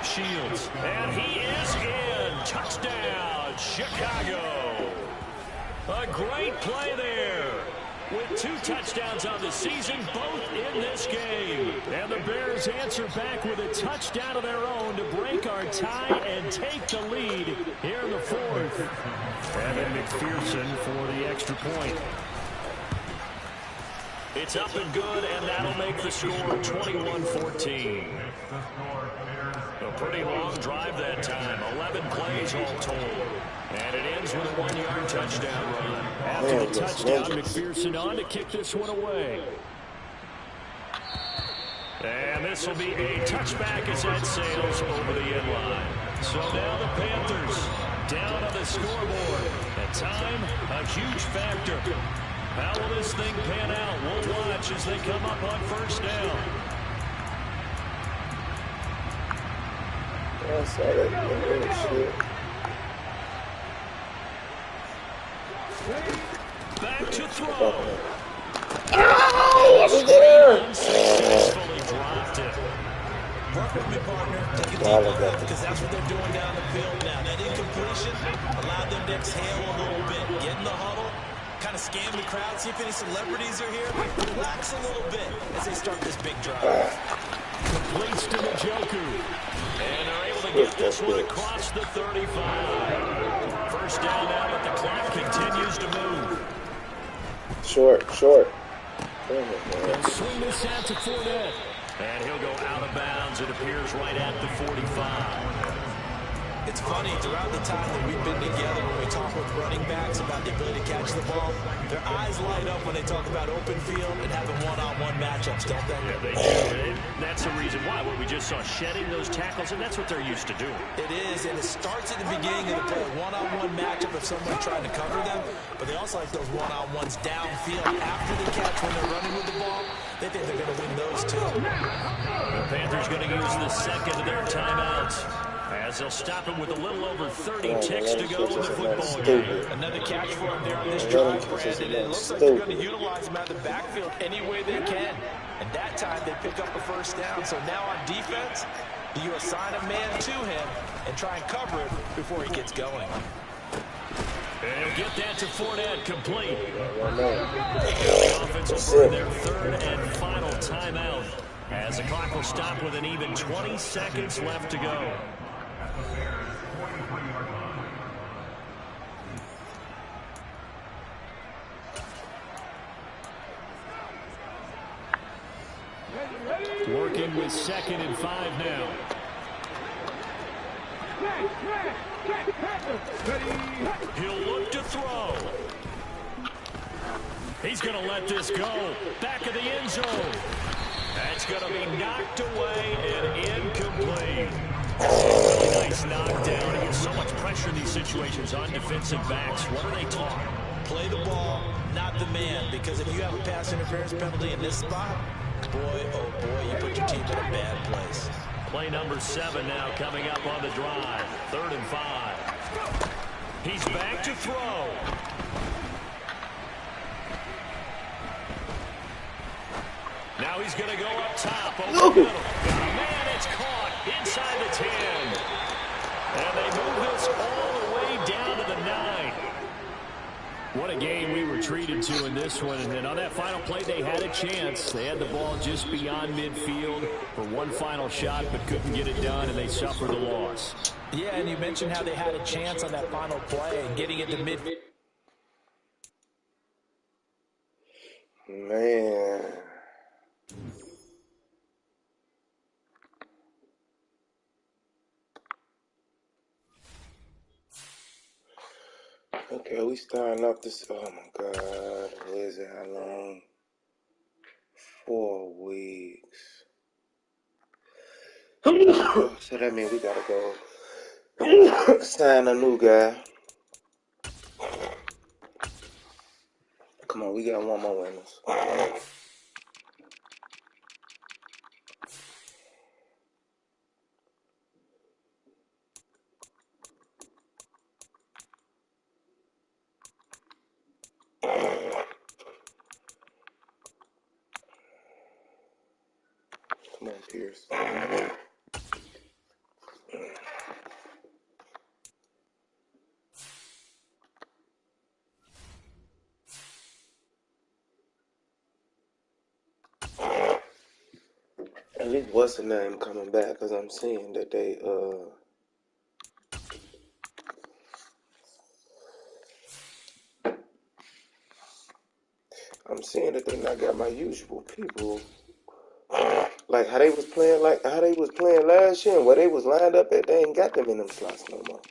Shields, and he is in. Touchdown, Chicago. A great play there. With 2 touchdowns on the season, both in this game. And the Bears answer back with a touchdown of their own to break our tie and take the lead here in the 4th. Evan McPherson for the extra point. It's up and good, and that'll make the score 21-14. A pretty long drive that time, 11 plays all told. And it ends with a 1-yard touchdown run. After the touchdown, McPherson on to kick this one away. And this will be a touchback as that sails over the end line. So now the Panthers down on the scoreboard. At time, a huge factor. How will this thing pan out? We'll watch as they come up on 1st down. Back to throw. Oh, I was there. Unsuccessfully dropped it. Work with me, partner. Take a deep breath, because that's what they're doing down the field now. That incompletion allowed them to exhale a little bit. Get in the huddle, kind of scan the crowd, see if any celebrities are here. Relax a little bit as they start this big drive. Completes to Njoku. And they're able to get this one across the 35. 1st down now, but the clock continues to move. Short. They'll swing this out to Fournette. And he'll go out of bounds. It appears right at the 45. It's funny, throughout the time that we've been together, when we talk with running backs about the ability to catch the ball, their eyes light up when they talk about open field and having one-on-one matchups, don't they? Yeah, they do. And that's the reason why. What we just saw, shedding those tackles, and that's what they're used to doing. It is, and it starts at the beginning of the play, a one-on-one matchup of someone trying to cover them, but they also like those one-on-ones downfield after the catch when they're running with the ball. They think they're going to win those too. The Panthers going to use the second of their timeouts, as they'll stop him with a little over 30 ticks to go in the football game. Another catch for him there on this drive, Brandon. It looks like they're going to utilize him out of the backfield any way they can. And that time they pick up a 1st down. So now on defense, you assign a man to him and try and cover it before he gets going. And he'll get that to Fournette, complete. The offense will burn their 3rd and final timeout, as the clock will stop with an even 20 seconds left to go. Working with 2nd and 5 now. He'll look to throw. He's going to let this go. Back of the end zone. That's going to be knocked away and incomplete. Nice knockdown. He gets so much pressure in these situations on defensive backs. What are they taught? Play the ball, not the man, because if you have a pass interference penalty in this spot, boy, oh boy, you put your team in a bad place. Play number 7 now coming up on the drive. 3rd and 5. He's back to throw. Now he's going to go up top. Over the middle. Man, it's caught inside the 10. And they move this all the way down to the 9. What a game we were treated to in this one. And on that final play, they had a chance. They had the ball just beyond midfield for one final shot, but couldn't get it done, and they suffered the loss. Yeah, and you mentioned how they had a chance on that final play and getting it to midfield. Man. Okay, we starting up this. Oh my God, where is it? How long? 4 weeks. So that means we gotta go sign a new guy. Come on, we got one more winners. Come on, Pierce. At least what's the name coming back? Because I'm seeing that they not got my usual people. Like how they was playing last year and where they was lined up at, they ain't got them in them slots no more.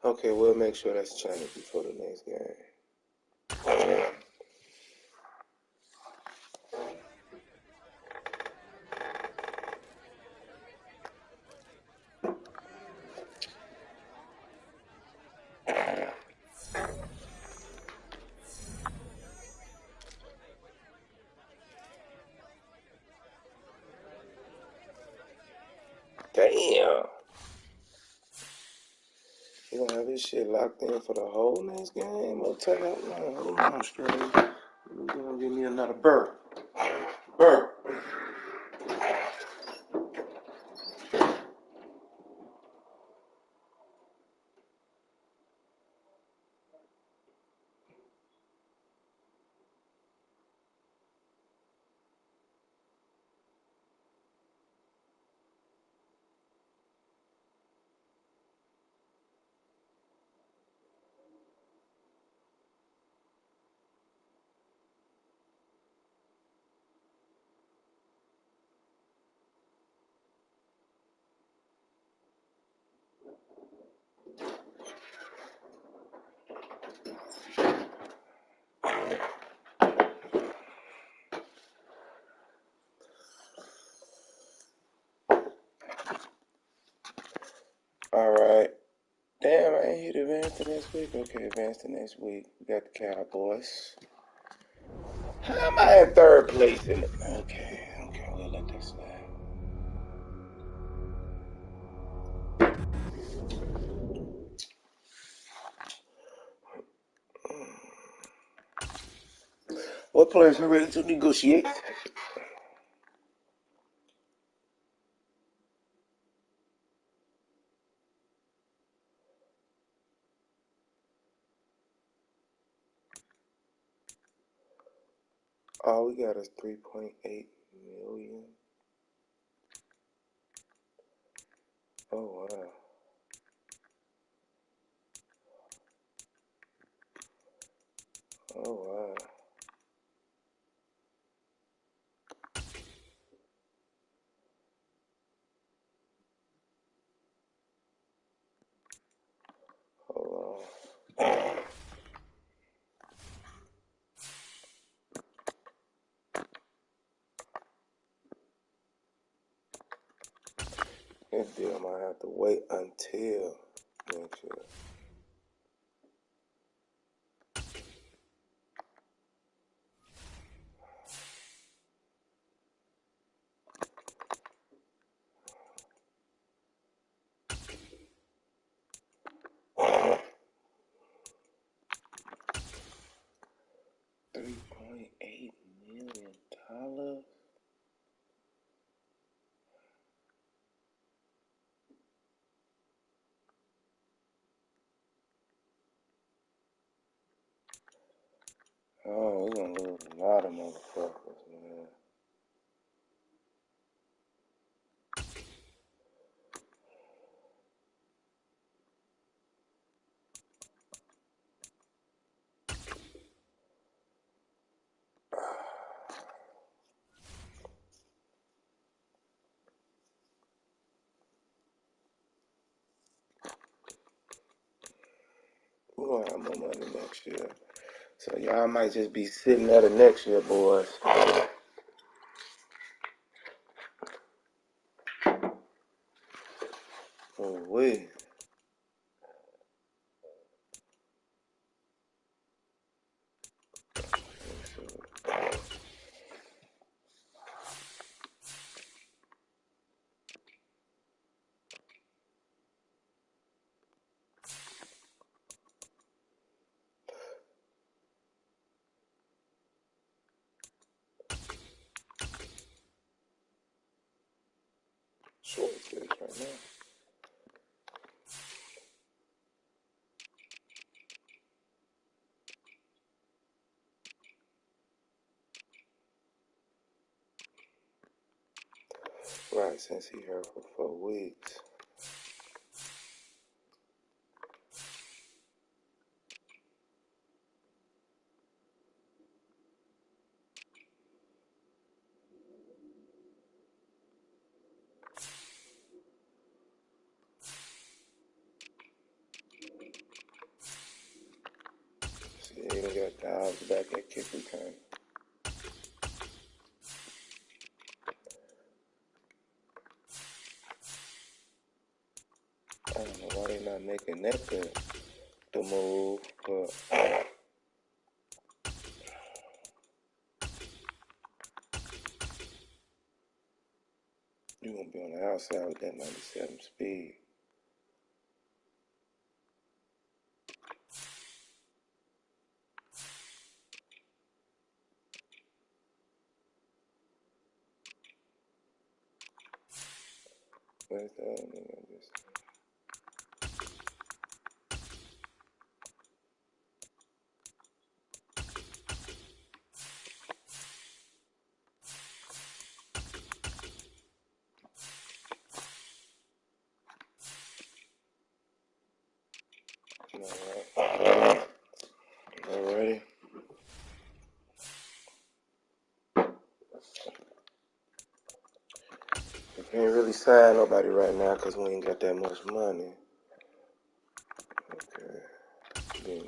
Okay, we'll make sure that's changed before the next game. Damn. You gonna have this shit locked in for the whole next game? I'll tell you, hold on, straight. You're gonna give me another burp. Burp. All right. Damn, I ain't hit advance to next week. Okay, advance to next week. We got the Cowboys. How am I in third place in it? Okay, we'll let that slide. What players are ready to negotiate? All we got is 3.8 million. Oh, wow. Oh, wow. Hold on. This deal might have to wait until next year. $3.8 million. Oh, we're gonna lose a lot of motherfuckers, man. We're going to have more money next year. So y'all might just be sitting at it next year, boys. Oh, wait. Short this right now. Right, since he here for 4 weeks. See, he done got Dobbs back at kick return. I don't know why they not making that the move, but you gonna be on the outside with that 97 speed. Where's the other nigga? Alrighty. We can't really sign nobody right now because we ain't got that much money. Okay. Then,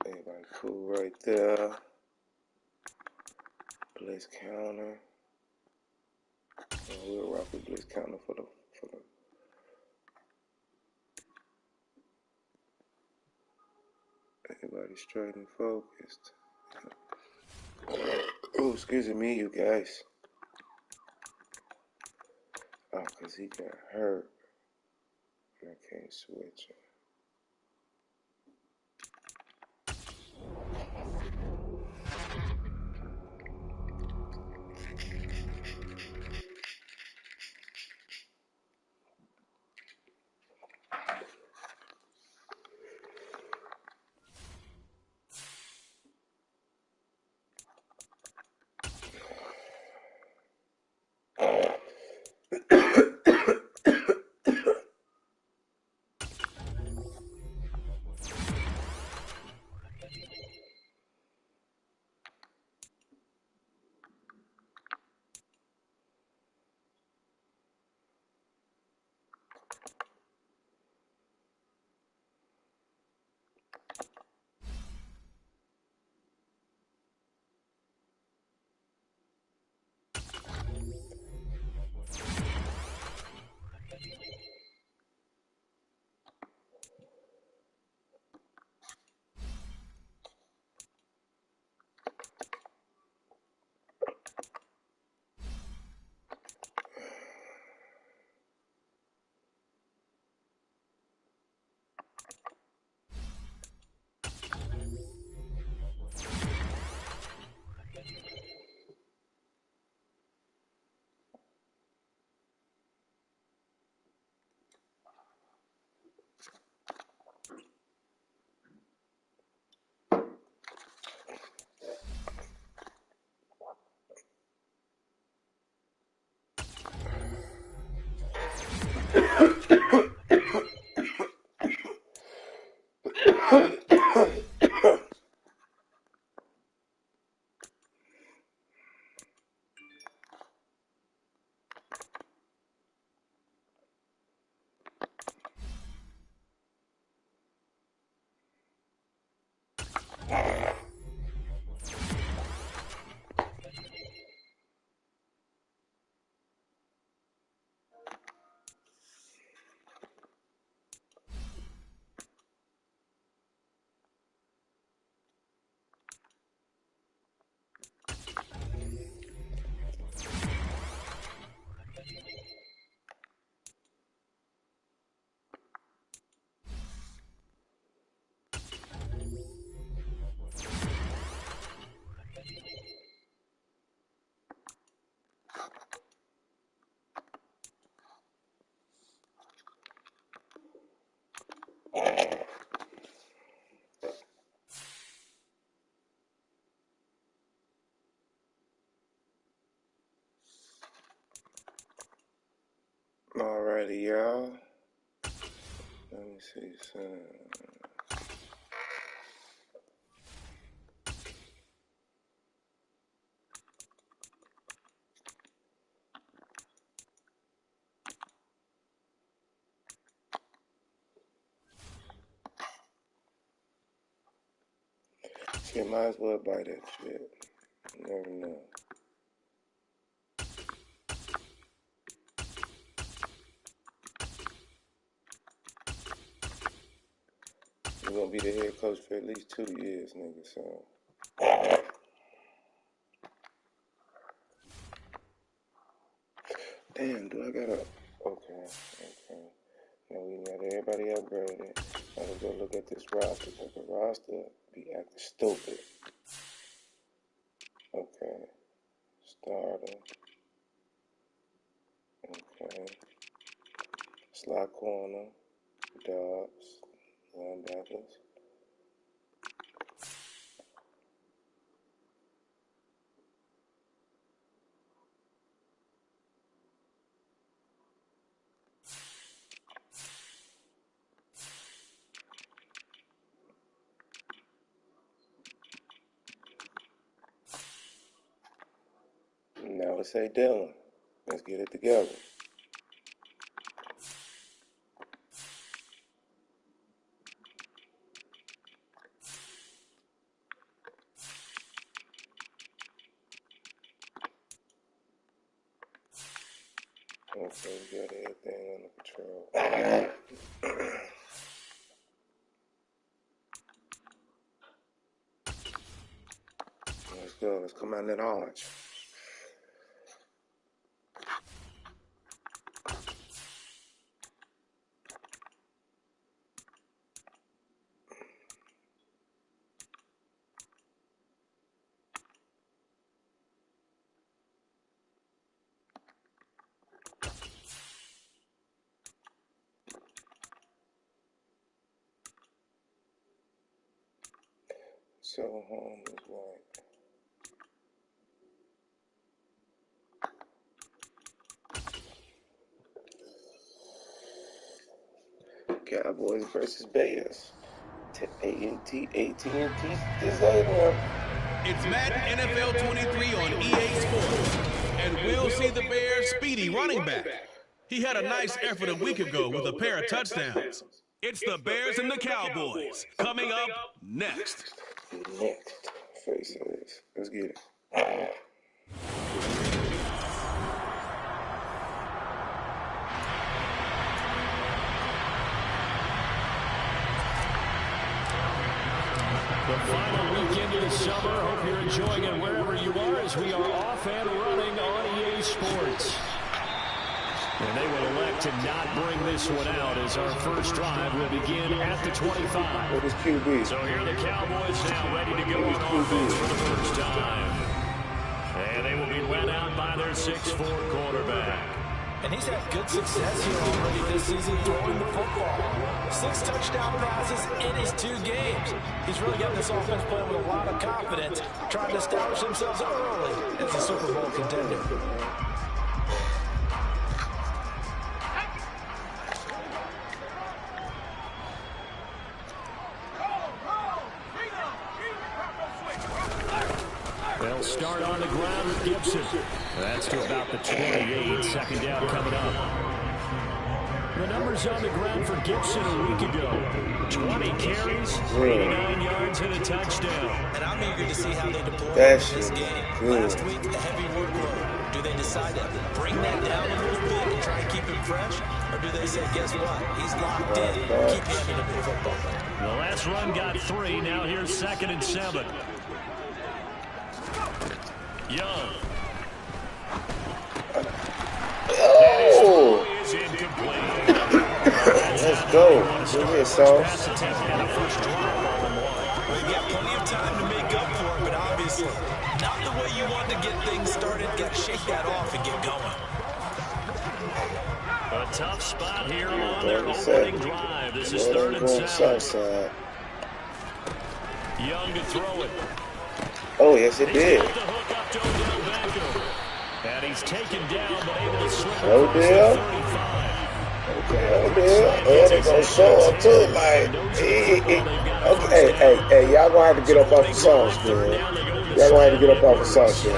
everybody cool right there. Blitz counter. We'll rock with blitz counter for the everybody straight and focused. Oh, excuse me, you guys. Oh, because he got hurt. I can't switch it. Alrighty, y'all. Let me see some. Shit, might as well buy that shit. You never know. You're gonna be the head coach for at least 2 years, nigga, so. Damn, do I gotta. Okay. Now we got everybody upgraded. Now let's go look at this roster, because the roster be acting stupid. Okay. Starter. Okay. Slot corner. Dogs. Linebackers. Now let's say Dylan. Let's get it together. Okay, we got everything under control. Let's go. Let's come out in that orange. So home is like Cowboys versus Bears. AT&T Stadium. It's Madden NFL 23 on EA Sports, and we'll see the Bears' speedy running back. He had a nice effort a week ago with a pair of touchdowns. It's the Bears and the Cowboys coming up next. Face ass. Let's get it. The final weekend of the summer. Hope you're enjoying it wherever you are as we are off and running on EA Sports. And they will elect to not bring this one out as our first drive will begin at the 25. What is QB? So here are the Cowboys now ready to go on offense for the first time. And they will be led out by their 6'4" quarterback. And he's had good success here already this season throwing the football. 6 touchdown passes in his 2 games. He's really got this offense playing with a lot of confidence, trying to establish themselves early as a Super Bowl contender. They'll start on the ground with Gibson. That's to about the 28. Second down coming up. The numbers on the ground for Gibson a week ago. 20 carries, 89 yards, and a touchdown. And I'm eager to see how they deploy this game. Last week, a heavy workload. Do they decide to bring that down a little bit and try to keep him fresh? Or do they say, guess what? He's locked in. Keep handing him the football. The last run got 3. Now here's 2nd and 7. Young. Oh! Is incomplete. Let's go. Give me a sauce. We've got plenty of time to make up for it, but obviously not the way you want to get things started. Got to shake that off and get going. A tough spot here on their opening drive. This is 3rd and 7. Young to throw it. Oh, yes, it did. And he's taken down, but able to slip Slow across deal. the 35. Yeah, they're gonna show up too. Like, okay, hey, y'all gonna have to get up off the sauce, man. Y'all gonna have to get up off the sauce, man.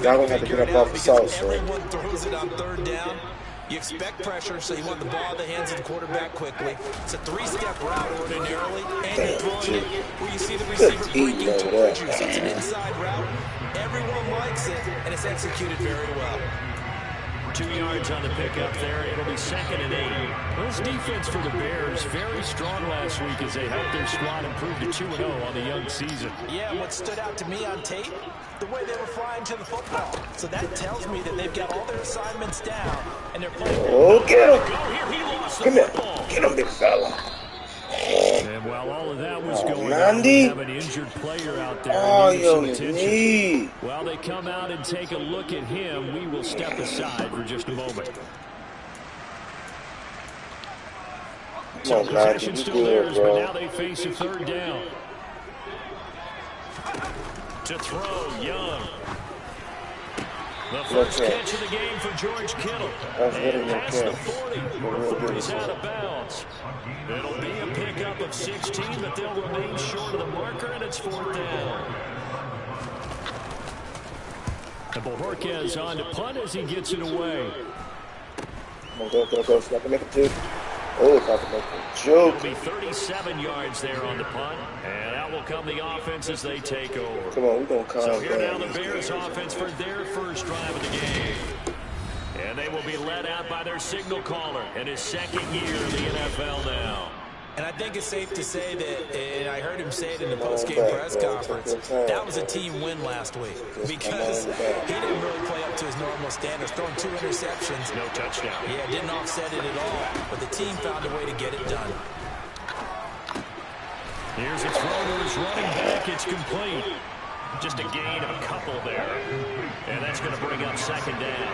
Y'all gonna have to get up off the sauce, man. Everyone throws it on third down. You expect pressure, so you want the ball in the hands of the quarterback quickly. It's a three-step route ordinarily, and you're throwing it where you see the receiver breaking towards you. So it's an inside route. Everyone likes it, and it's executed very well. 2 yards on the pickup there. It'll be 2nd and 8. Well, this defense for the Bears, very strong last week as they helped their squad improve to 2-0 on the young season. Yeah, what stood out to me on tape, the way they were flying to the football. So that tells me that they've got all their assignments down, and they're playing. Oh, get him. Come here. Get him, big fella. And while all of that was going on, Nandi? we have an injured player out there. Oh, needing yo, some attention. knee. While they come out and take a look at him, we will step aside for just a moment. So possession still theirs, but now they face a 3rd down. To throw, Young. The first catch of the game for George Kittle. And past the 40 before he's out of bounds. It'll be a pickup of 16, but they'll remain short of the marker, and it's 4th down. And Bojorquez on to punt as he gets it away. Go. It's not gonna make a joke. Oh, it's not gonna make a joke. It'll be 37 yards there on the punt, and out will come the offense as they take over. Come on, we're gonna calm down. So here now the Bears offense for their first drive of the game. And they will be led out by their signal caller in his 2nd year in the NFL now. And I think it's safe to say that, and I heard him say it in the post-game press conference, that was a team win last week because he didn't really play up to his normal standards, throwing 2 interceptions. No touchdown. Yeah, didn't offset it at all, but the team found a way to get it done. Here's a throw to his running back. It's complete. Just a gain of a couple there. And that's going to bring up 2nd down.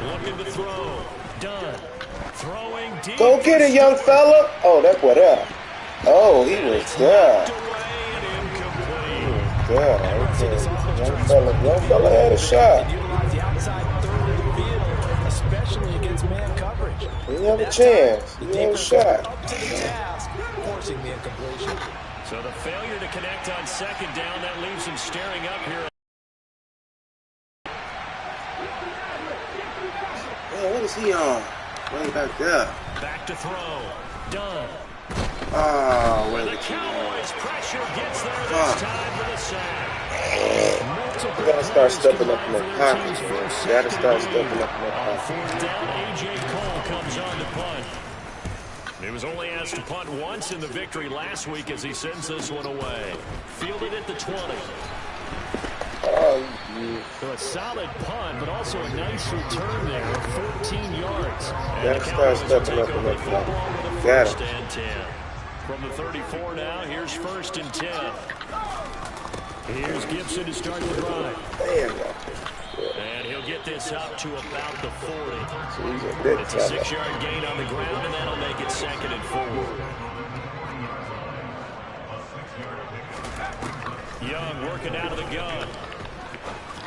Looking to throw. Done. Throwing deep. Go get it, young fella. Oh, that boy there. Oh, he was there. Young fella had a shot. Utilize the outside third of the field, especially against man coverage. He have a chance. He have a shot. Up to the task, forcing the incompletion. So the failure to connect on 2nd down, that leaves him staring up here. What is he on? Way back there. Back to throw. Done. Oh, When the Cowboys pressure gets there this time for the sack. You gotta start stepping up in the pockets, man. You gotta start stepping up in the On pockets. 4th down, A.J. Cole comes on to punt. He was only asked to punt once in the victory last week as he sends this one away. Fielded at the 20. So a solid punt, but also a nice return there of 14 yards. And the Cowboys will take over the football with a 1st and 10. From the 34 now, here's 1st and 10. Here's Gibson to start the drive. And he'll get this up to about the 40. It's a 6-yard gain on the ground, and that'll make it 2nd and 4. Young working out of the gun.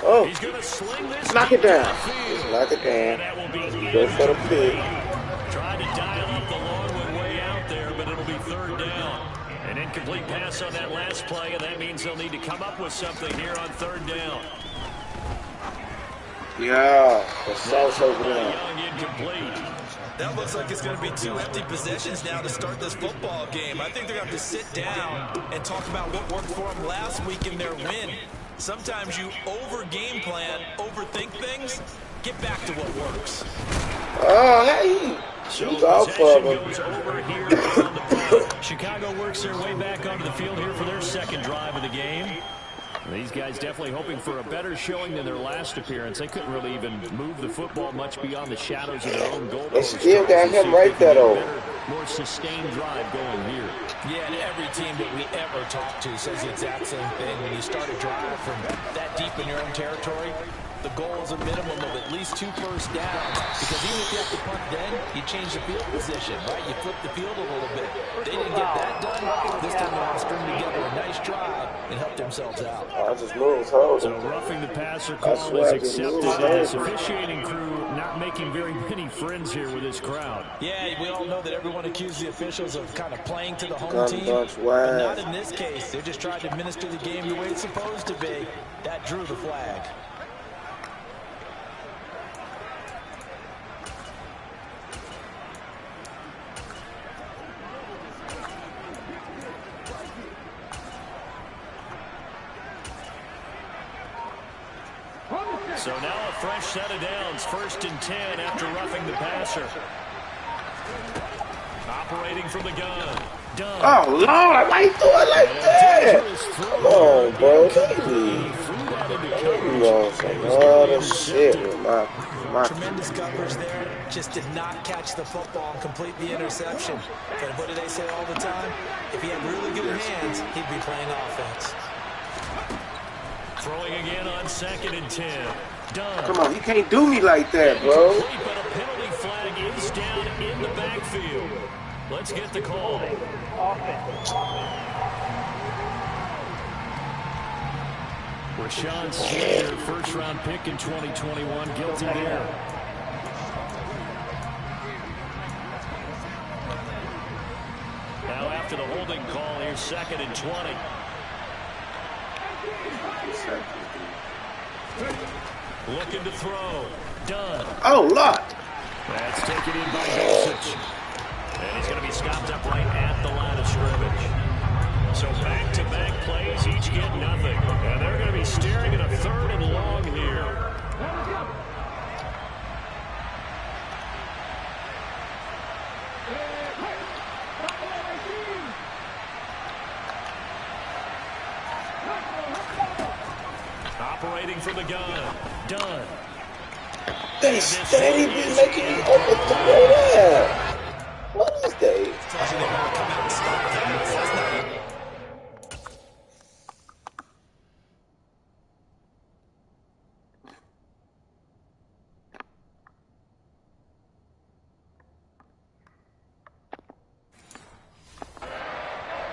Oh, He's going to sling this. knock it down. Just knock it And down. that will be Go for the pig. Tried to dial up the long one way out there, but it'll be 3rd down. An incomplete pass on that last play, and that means they'll need to come up with something here on 3rd down. Yeah, the sauce over there. Young incomplete. That looks like it's going to be 2 empty possessions now to start this football game. I think they're going to have to sit down and talk about what worked for them last week in their win. Sometimes you over-game plan, overthink things. Get back to what works. Oh, hey. Shoot off of him. Goes over here on the punt. Chicago works their way back onto the field here for their 2nd drive of the game. These guys definitely hoping for a better showing than their last appearance. They couldn't really even move the football much beyond the shadows of their own goal. They still got him right there, though. More sustained drive going here. Yeah, and every team that we ever talk to says the exact same thing. When you start a drive from that deep in your own territory, The goal is a minimum of at least 2 first downs, because even if you have to punt then, you change the field position, right? You flip the field a little bit. They didn't get that done. This time they want to string together a nice drive and help themselves out. I just moved, hold So it. roughing the passer call is accepted. This officiating crew not making very many friends here with this crowd. Yeah, we all know that everyone accused the officials of kind of playing to the home team. But not in this case. They're just trying to administer the game the way it's supposed to be. That drew the flag. So now a fresh set of downs, 1st and 10 after roughing the passer. Operating from the gun. Done. Oh, Lord, why you do it like that? Come on, bro. You on some other shit with my Tremendous coverage there. Just did not catch the football and complete the interception. But what do they say all the time? If he had really good hands, he'd be playing offense. Throwing again on 2nd and 10. Done. Come on, you can't do me like that, bro. But a penalty flag is down in the backfield. Let's get the call. Rashawn Slater, 1st-round pick in 2021, guilty there. Now after the holding call, here's 2nd and 20. Looking to throw. Done. Oh, Lord. That's taken in by Dulcich. And he's going to be stopped up right at the line of scrimmage. So back-to-back plays, each get nothing. And they're going to be staring at a 3rd and long here. Operating from the gun. Done. They steady be making me overthrow that. What is they?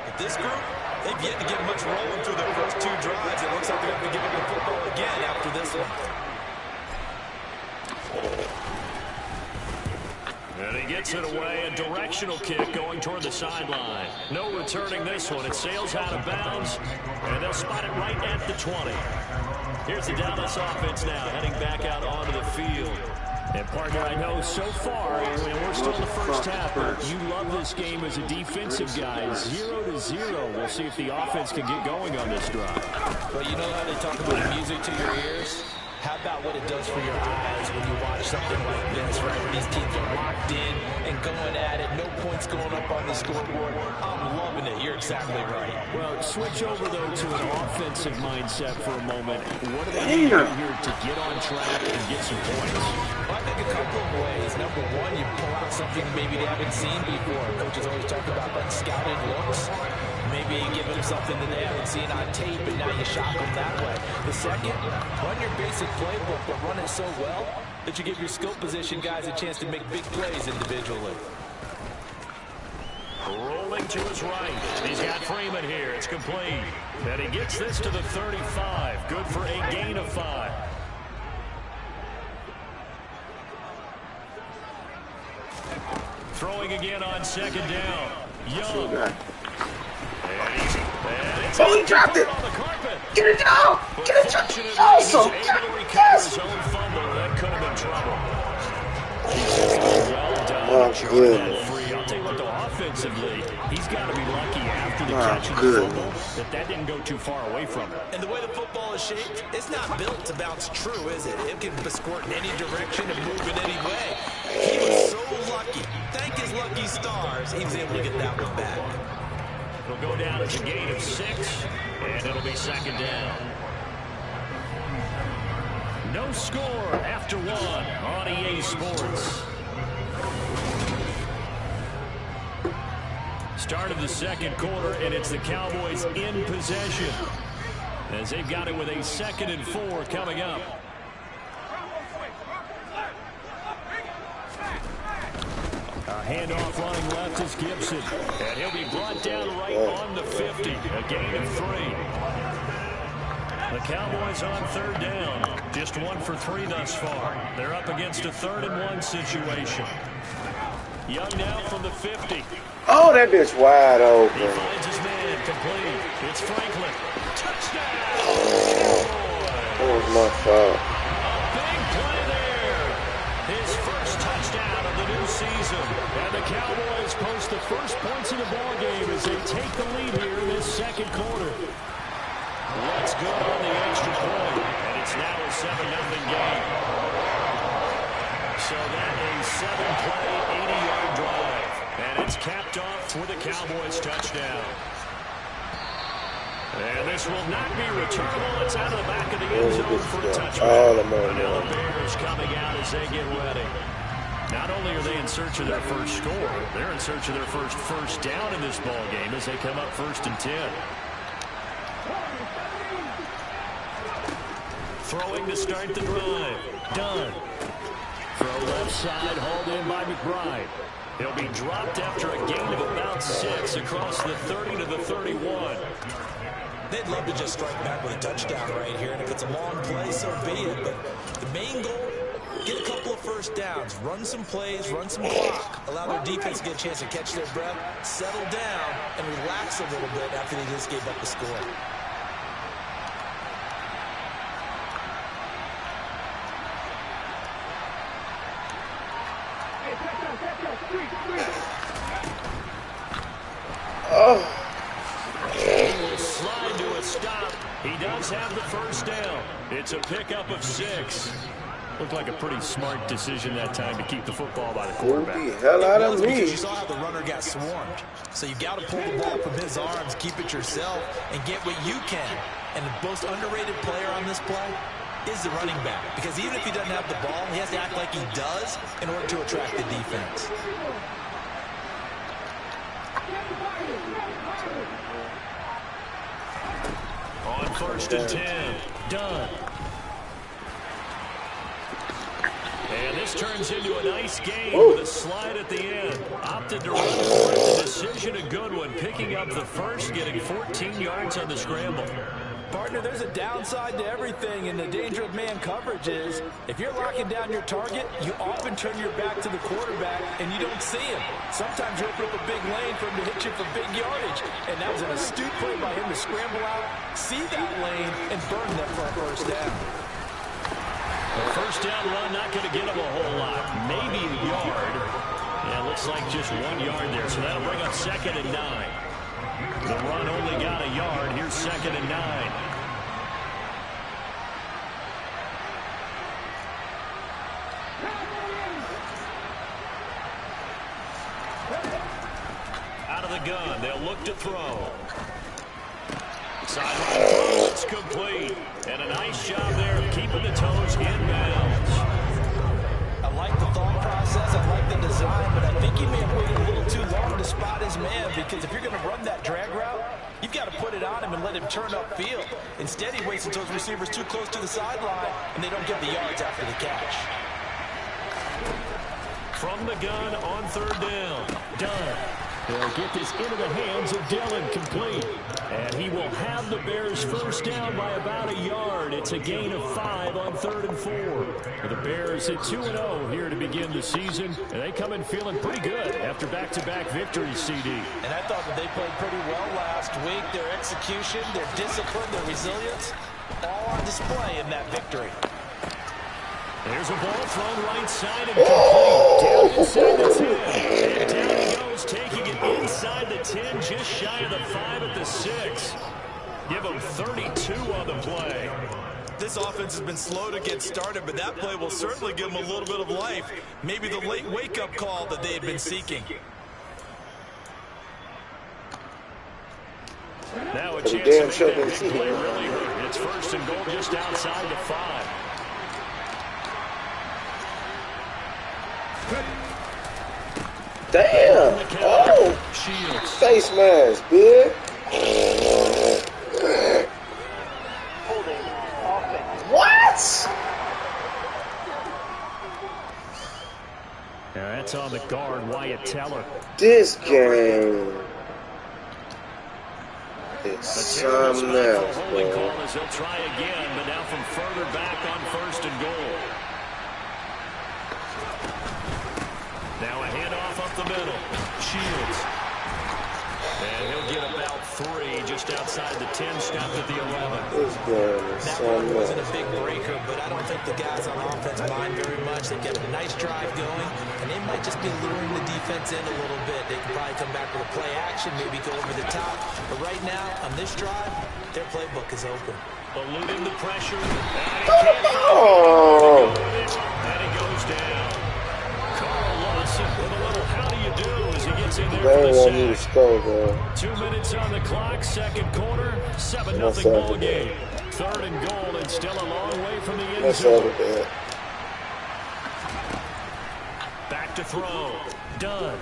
But this group, they've yet to get much rolling through their first 2 drives. It looks like they're going to be giving the football again after this one. And he gets it away. A directional kick going toward the sideline. No returning this one. It sails out of bounds, and they'll spot it right at the 20. Here's the Dallas offense now, heading back out onto the field. And, partner, I know so far, and we're still in the first half, but you love this game as a defensive guy. 0-0. We'll see if the offense can get going on this drive. Well, you know how they talk about music to your ears? How about what it does for your eyes when you watch something like this, right? When these teams are locked in and going at it, no points going up on the scoreboard. I'm loving it. You're exactly right. Well, switch over, though, to an offensive mindset for a moment. What do they do here to get on track and get some points? Well, I think a couple of ways. Number one, you pull out something maybe they haven't seen before. Coaches always talk about unscouted looks. Maybe you give them something that they haven't seen on tape, and now you shock them that way. The second, run your basic playbook, but run it so well that you give your skill position guys a chance to make big plays individually. Rolling to his right. He's got Freeman here. It's complete. And he gets this to the 35. Good for a gain of 5. Throwing again on 2nd down. Young. Oh, he dropped it. Get it down. Get it down. Awesome. Yes. That could have been trouble. Oh, goodness. I'll tell you what, though, offensively, he's got to be lucky after the catch of the football that didn't go too far away from him. And the way the football is shaped, it's not built to bounce true, is it? It can squirt in any direction and move in any way. He was so lucky. Thank his lucky stars, he was able to get that one back. It'll go down as a gain of 6, and it'll be 2nd down. No score after 1 on EA Sports. Start of the 2nd quarter, and it's the Cowboys in possession as they've got it with a 2nd and 4 coming up. Handoff running left is Gibson. And he'll be brought down right on the 50. A gain of 3. The Cowboys on 3rd down. Just 1 for 3 thus far. They're up against a 3rd and 1 situation. Young now from the 50. Oh, that bitch wide open. He finds his man complete. It's Franklin. Touchdown! That was my fault. Big play there. His first touchdown of the new season. And the Cowboys post the first points in the ballgame as they take the lead here in this second quarter. Let's go on the extra point. And it's now a 7-0 game. So that a 7-play, 80-yard drive. And it's capped off with a Cowboys touchdown. And this will not be returnable. It's out of the back of the end zone for a touchdown. And now the Bears coming out as they get ready. Not only are they in search of their first score, they're in search of their first down in this ball game as they come up 1st and 10. Throwing to start the drive. Done. Throw left side, hauled in by McBride. He'll be dropped after a gain of about 6 across the 30 to the 31. They'd love to just strike back with a touchdown right here, and if it's a long play, so be it. But the main goal, get a couple of first downs, run some plays, run some clock, allow their defense to get a chance to catch their breath, settle down, and relax a little bit after they just gave up the score. Slide to a stop. He does have the first down. It's a pickup of 6. Looked like a pretty smart decision that time to keep the football by the quarterback. Get the hell out of me. Because you saw how the runner got swarmed. So you got to pull the ball from his arms, keep it yourself, and get what you can. And the most underrated player on this play is the running back. Because even if he doesn't have the ball, he has to act like he does in order to attract the defense. On 1st and 10. Done. And this turns into a nice game with a slide at the end. Opted to run for it. The decision a good one. Picking up the first, getting 14 yards on the scramble. Partner, there's a downside to everything, and the danger of man coverage is if you're locking down your target, you often turn your back to the quarterback, and you don't see him. Sometimes you open up a big lane for him to hit you for big yardage, and that was an astute play by him to scramble out, see that lane, and burn them for a first down. The first down run not going to get him a whole lot. Maybe a yard. Yeah, looks like just 1 yard there, so that'll bring up 2nd and 9. The run only got a yard. Here's 2nd and 9. Out of the gun. They'll look to throw. Sideline throw. It's complete. And a nice job there of keeping the toes inbounds. I like the thought process. I like the design, but I think he may have waited a little too long to spot his man, because if you're going to run that drag route, you've got to put it on him and let him turn upfield. Instead, he waits until his receivers too close to the sideline, and they don't get the yards after the catch. From the gun on 3rd down. Done. They'll get this into the hands of Dillon, complete. And he will have the Bears first down by about a yard. It's a gain of 5 on 3rd and 4. The Bears at 2-0 here to begin the season. And they come in feeling pretty good after back-to-back victories, CD. And I thought that they played pretty well last week. Their execution, their discipline, their resilience, all on display in that victory. There's a ball thrown right side and complete. Down inside the 10. And down he goes, taking it inside the 10, just shy of the 5 at the 6. Give him 32 on the play. This offense has been slow to get started, but that play will certainly give them a little bit of life. Maybe the late wake-up call that they had been seeking. Now a chance to make that big play really hurt. It's 1st and goal just outside the 5. Damn! Oh! Face mask, bitch! Yeah, that's on the guard, Wyatt Teller. This game is something else, holding bro. call as they'll try again, but now from further back on 1st and goal. Now a handoff up the middle. Shields. And he'll get about 3 just outside the 10, stopped at the 11. This game is That something run wasn't else. a big breaker, but I don't think the guys on offense mind very much. They've got a nice drive going, and they might just be luring the defense in a little bit. They can probably come back with a play action, maybe go over the top. But right now, on this drive, their playbook is open. Eluding the pressure. Oh! And he goes down. Carl Lawson with a little how do you do as he gets in there They for ain't want me the to sack. score, bro. 2 minutes on the clock, second quarter, 7-0 That's ball over game. 3rd and goal and still a long way from the end That's zone. over there. Back to throw. Dunn.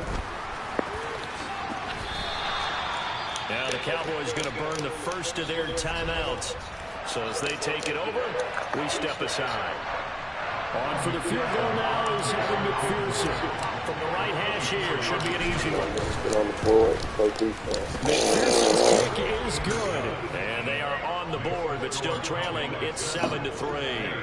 Now the Cowboys going to burn the first of their timeouts. So as they take it over, we step aside. On for the field goal now is Evan McPherson. From the right hash here, should be an easy one. Get on the board, play defense. McPherson's kick is good. And they are on the board, but still trailing. It's 7-3.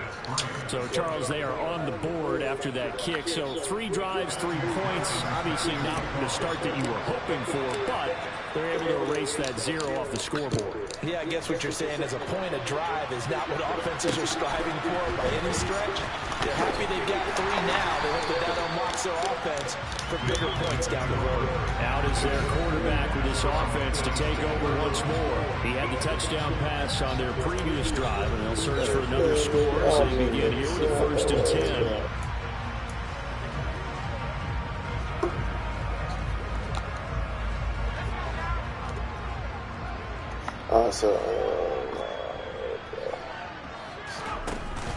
So, Charles, they are on the board after that kick. So 3 drives, 3 points. Obviously not the start that you were hoping for, but they're able to erase that 0 off the scoreboard. Yeah, I guess what you're saying is a point of drive is not what offenses are striving for by any stretch. They're happy they've got 3 now. They hope that unlocks their offense for bigger points down the road. Out is their quarterback with this offense to take over once more. He had the touchdown pass on their previous drive, and they'll search for another score as they begin here with the 1st and 10.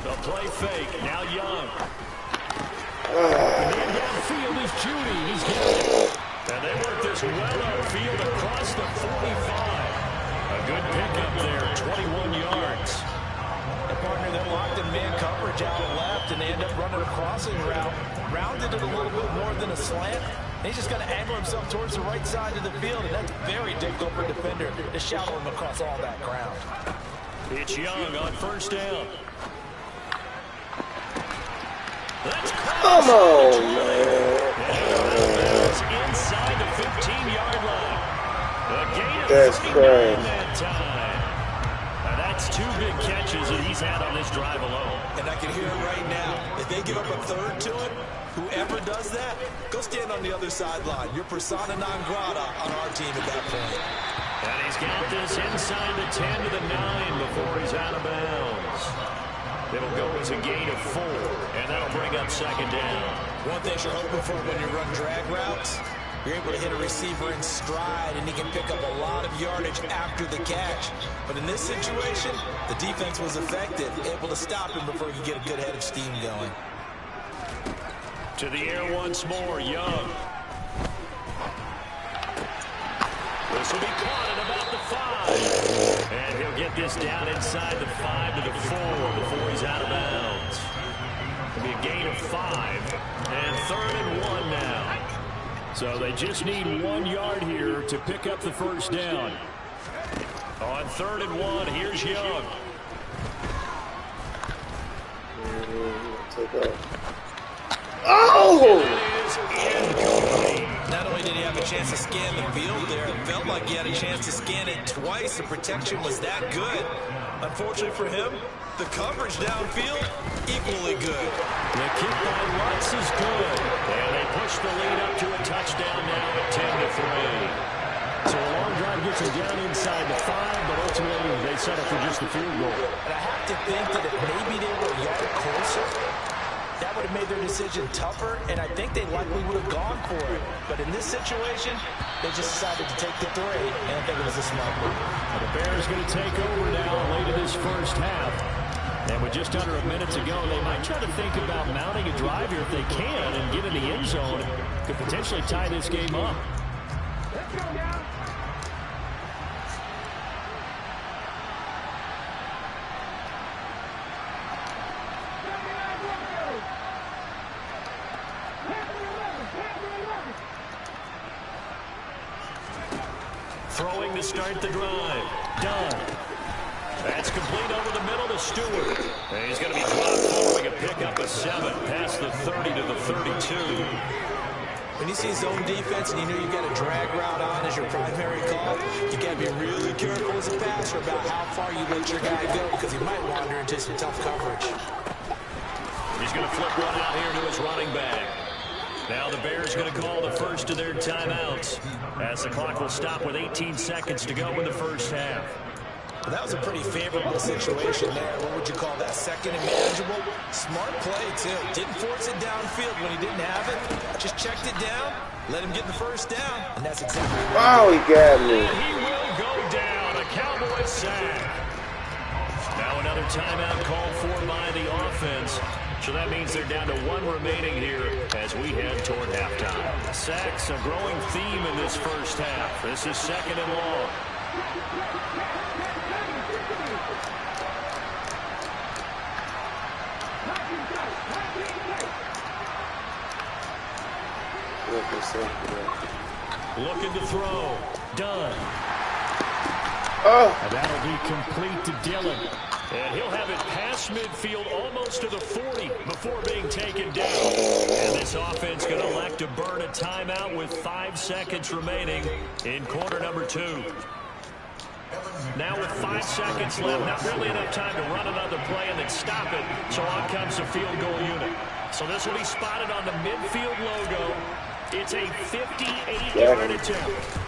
The play fake. Now Young. And then downfield is Judy. He's got it. And they work this well outfield across the 45. A good pickup there, 21 yards. And partner, they're locked in man coverage out left, and they end up running a crossing route. Rounded it a little bit more than a slant. And he's just got to angle himself towards the right side of the field, and that's very difficult for a defender to shadow him across all that ground. It's Young on 1st down. Come on, man. Inside the 15-yard line. A gain of That's 39 crazy. that time. Now that's 2 big catches that he's had on this drive alone. And I can hear it right now. If they give up a 3rd to it, whoever does that, go stand on the other sideline. You're persona non grata on our team at that point. And he's got this inside the 10 to the 9 before he's out of bounds. It'll go as a gain of 4, and that'll bring up 2nd down. One thing you're hoping for when you run drag routes, you're able to hit a receiver in stride, and he can pick up a lot of yardage after the catch. But in this situation, the defense was effective, able to stop him before he could get a good head of steam going. To the air once more, Young. This will be caught at about the 5. And he'll get this down inside the 5 to the 4 before he's out of bounds. It'll be a gain of 5. And 3rd and 1 now. So they just need 1 yard here to pick up the 1st down. On 3rd and 1, here's Young. Oh! Not only did he have a chance to scan the field there, it felt like he had a chance to scan it twice. The protection was that good. Unfortunately for him, the coverage downfield, equally good. The kick by Lutz is good. And they push the lead up to a touchdown now at 10-3. So a long drive gets him down inside the 5, but ultimately they settle for just the field goal. And I have to think that if maybe they were a yard closer, that would have made their decision tougher, and I think they likely would have gone for it. But in this situation, they just decided to take the 3, and I think it was a smart move. And the Bears going to take over now late in this first half. And with just under a minute to go, they might try to think about mounting a drive here if they can and get in the end zone. Could potentially tie this game up. Let's go now. Throwing to start the drive. Dunn. That's complete over the middle to Stewart. And he's going to be dropped following a pickup of 7 past the 30 to the 32. When you see zone defense and you know you've got a drag route on as your primary call, you got to be really careful as a passer about how far you let your guy go because he might wander into some tough coverage. He's going to flip one out here to his running back. Now the Bears going to call the first of their timeouts as the clock will stop with 18 seconds to go in the first half. Well, that was a pretty favorable situation there. What would you call that? Second and manageable? Smart play, too. Didn't force it downfield when he didn't have it. Just checked it down, let him get the first down, and that's exactly what he got me. And he will go down. A Cowboy sack. Now another timeout called for by the offense. So that means they're down to 1 remaining here as we head toward halftime. Sacks, a growing theme in this first half. This is 2nd and long. Looking to throw. Dunn. And that'll be complete to Dillon. And he'll have it past midfield almost to the 40 before being taken down. And this offense going to elect to burn a timeout with 5 seconds remaining in quarter number 2. Now with 5 seconds left, not really enough time to run another play and then stop it. So on comes the field goal unit. So this will be spotted on the midfield logo. It's a 58-yard attempt.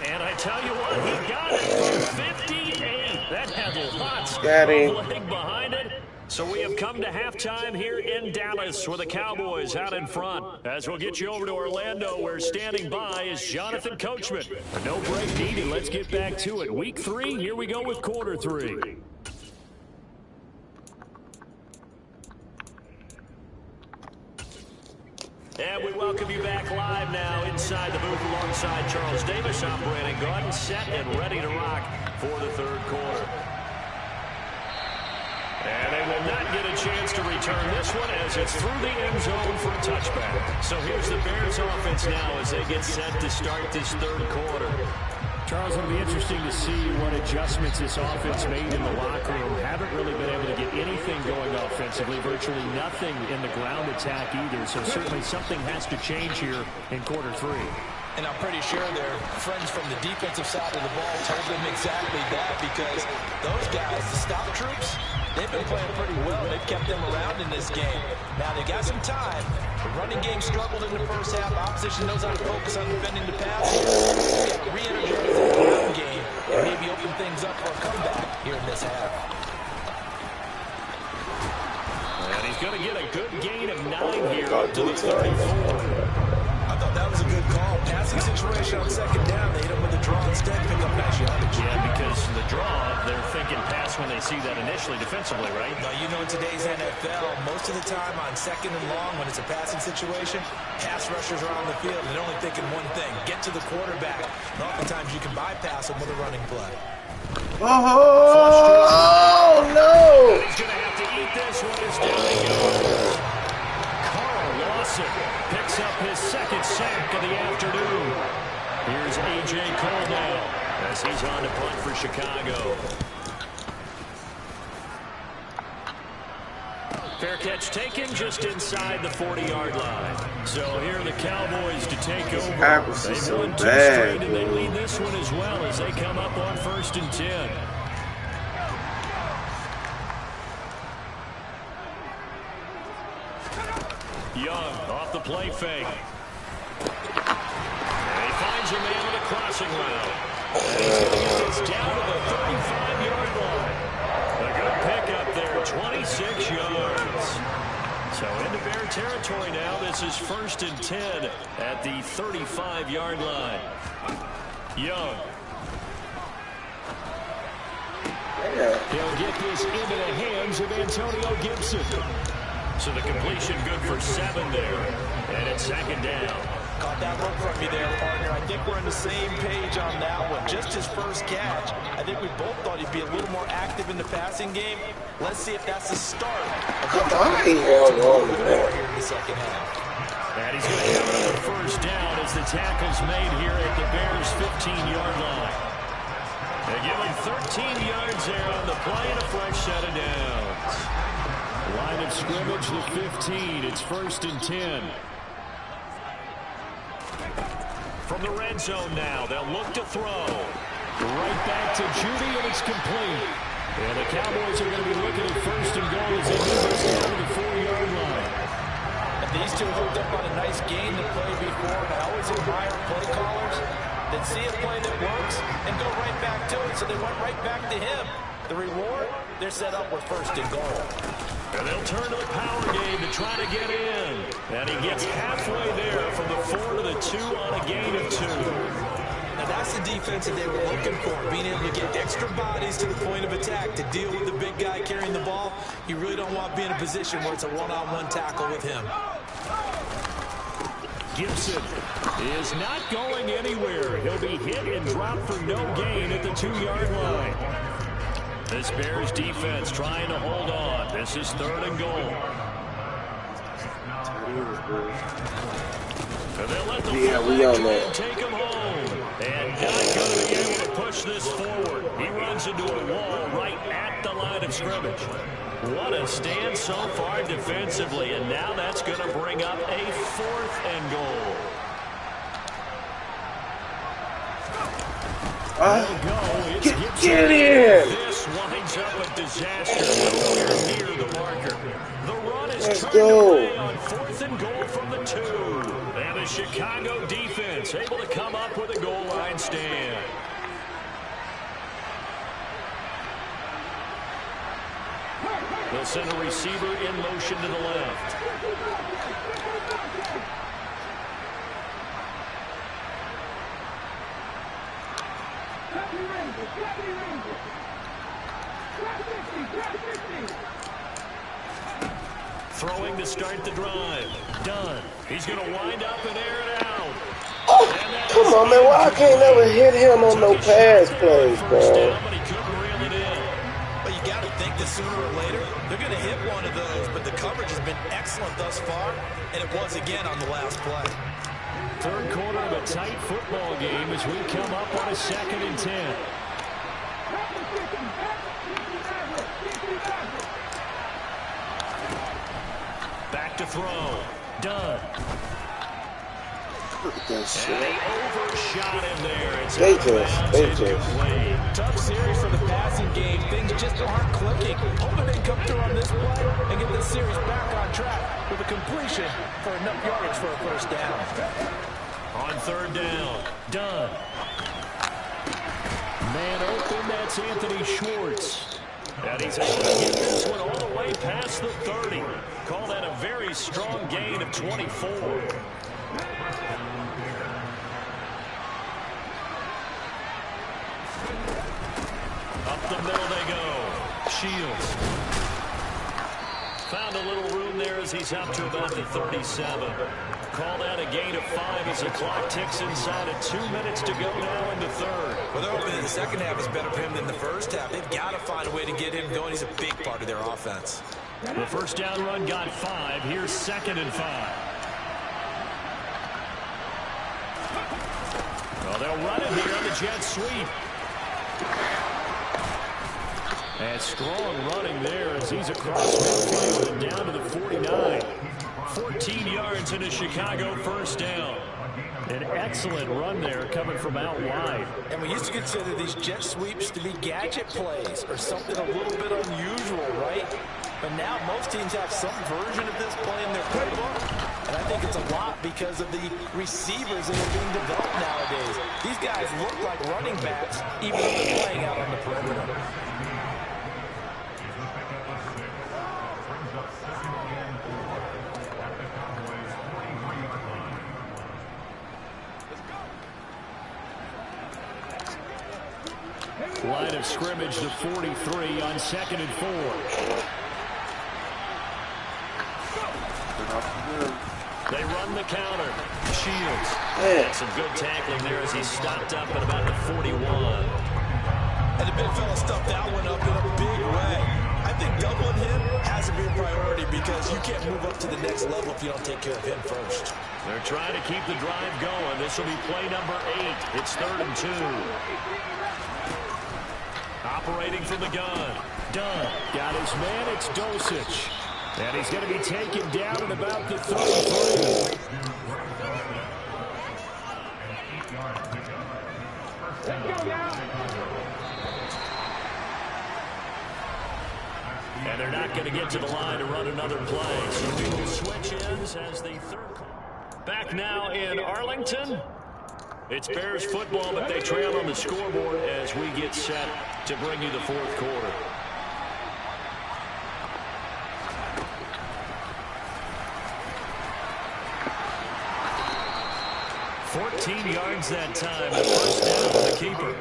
And I tell you what, he got it from 58. That had lots of leg behind it. So we have come to halftime here in Dallas with the Cowboys out in front. As we'll get you over to Orlando, where standing by is Jonathan Coachman. No break needed. Let's get back to it. Week 3, here we go with quarter 3. And we welcome you back live now inside the booth alongside Charles Davis. I'm Brandon Gaudin, set and ready to rock for the 3rd quarter. And they will not get a chance to return this one as it's through the end zone for a touchback. So here's the Bears offense now as they get set to start this 3rd quarter. Charles, it'll be interesting to see what adjustments this offense made in the locker room. Haven't really been able to get anything going offensively, virtually nothing in the ground attack either. So certainly something has to change here in quarter 3. And I'm pretty sure their friends from the defensive side of the ball told them exactly that because those guys, the stop troops, they've been playing pretty well. They've kept them around in this game. Now they got some time. The running game struggled in the first half. Opposition knows how to focus on defending the pass. Re-energize the ground game and maybe open things up for a comeback here in this half. And he's going to get a good gain of 9 here up to the 34. I thought that was a good call. Passing situation on 2nd down. They hit him with a draw instead. Pick up nice yardage. Yeah, because the draw, they're thinking pass when they see that initially defensively, right? No, you know in today's NFL, most of the time on 2nd and long, when it's a passing situation, pass rushers are on the field and they're only thinking one thing, get to the quarterback. And oftentimes you can bypass them with a running play. Oh, no! And he's going to have to eat this one as down he goes. Carl Lawson picks up his 2nd sack of the afternoon. Here's A.J. Coledale as he's on to punt for Chicago. Fair catch taken just inside the 40-yard line. So here are the Cowboys to take over. They've won 2 straight, and they lead this one as well as they come up on 1st and 10. Young off the play fake. And he finds a man with a crossing route. And he's going to get this down to the 35-yard line. A good pickup there, 26 yards. So into Bear territory now. This is 1st and 10 at the 35-yard line. Young. He'll get this into the hands of Antonio Gibson. So the completion good for 7 there. And it's 2nd down. Caught that look from you there, partner. I think we're on the same page on that one. Just his first catch. I think we both thought he'd be a little more active in the passing game. Let's see if that's the start of what I hell no, here in the 2nd half. And he's going to have another first down as the tackle's made here at the Bears' 15-yard line. They give him 13 yards there on the play and a fresh set of downs. Line of scrimmage, the 15. It's 1st and 10. From the red zone now, they'll look to throw. Right back to Judy, and it's complete. And the Cowboys are going to be looking at 1st and goal as they move us down to the 4-yard line. And these two hooked up on a nice game to play before, and I always admire play callers that see a play that works and go right back to it. So they went right back to him. The reward, they're set up with 1st and goal. And they'll turn to the power game to try to get in. And he gets halfway there from the 4 to the 2 on a gain of 2. Now that's the defense that they were looking for, being able to get extra bodies to the point of attack to deal with the big guy carrying the ball. You really don't want to be in a position where it's a one-on-one tackle with him. Gibson is not going anywhere. He'll be hit and dropped for no gain at the 2-yard line. This Bears defense trying to hold on. This is 3rd and goal. And they'll let the fullback take him home. And not going to be able to push this forward. He runs into a wall right at the line of scrimmage. What a stand so far defensively. And now that's going to bring up a 4th and goal. Get in! This winds up a disaster nowhere near the marker. The run is turned away on 4th and goal from the 2. And the Chicago defense able to come up with a goal line stand. They'll send a receiver in motion to the left. Throwing to start the drive. Done. He's going to wind up and air it out. Oh, come on, man. Why I can't never hit him on no pass plays, bro? But he couldn't reel it in. But you got to think that sooner or later, they're going to hit one of those. But the coverage has been excellent thus far, and it was again on the last play. 3rd quarter of a tight football game as we come up on a 2nd and 10. Back to throw. Done. Look at that shit. And he overshot him there. It's They just. incomplete. Tough series for the passing game. Things just aren't clicking. Hoping they come through on this play and get this series back on track with a completion for enough yardage for a 1st down. On 3rd down. Done. Man open, that's Anthony Schwartz. And he's able to get this one all the way past the 30. Call that a very strong gain of 24. Up the middle they go. Shields. Found a little room there as he's up to about the 37. Call that a gain of 5 as the clock ticks inside of 2 minutes to go now in the 3rd. Well, they're hoping that the second half is better for him than the first half. They've got to find a way to get him going. He's a big part of their offense. The 1st down run got 5. Here's 2nd and 5. Well, they'll run it here on the jet sweep. And strong running there as he's across midfield and down to the 49. 14 yards in a Chicago 1st down. An excellent run there coming from out wide. And we used to consider these jet sweeps to be gadget plays or something a little bit unusual, right? But now most teams have some version of this play in their playbook. And I think it's a lot because of the receivers that are being developed nowadays. These guys look like running backs even though they're playing out on the perimeter. Line of scrimmage to 43 on 2nd and 4. They run the counter. Shields. Some good tackling there as he stopped up at about the 41. And the big fella stuffed that one up in a big way. I think doubling him has to be a priority because you can't move up to the next level if you don't take care of him first. They're trying to keep the drive going. This will be play number 8. It's 3rd and 2. Operating from the gun. Dunn got his man. It's Dosich. And he's going to be taken down at about the 33. And they're not going to get to the line to run another play. So we will switch ends as the third. Back now in Arlington. It's Bears football, but they trail on the scoreboard as we get set to bring you the fourth quarter. $14 yards that time, and first down for the keeper.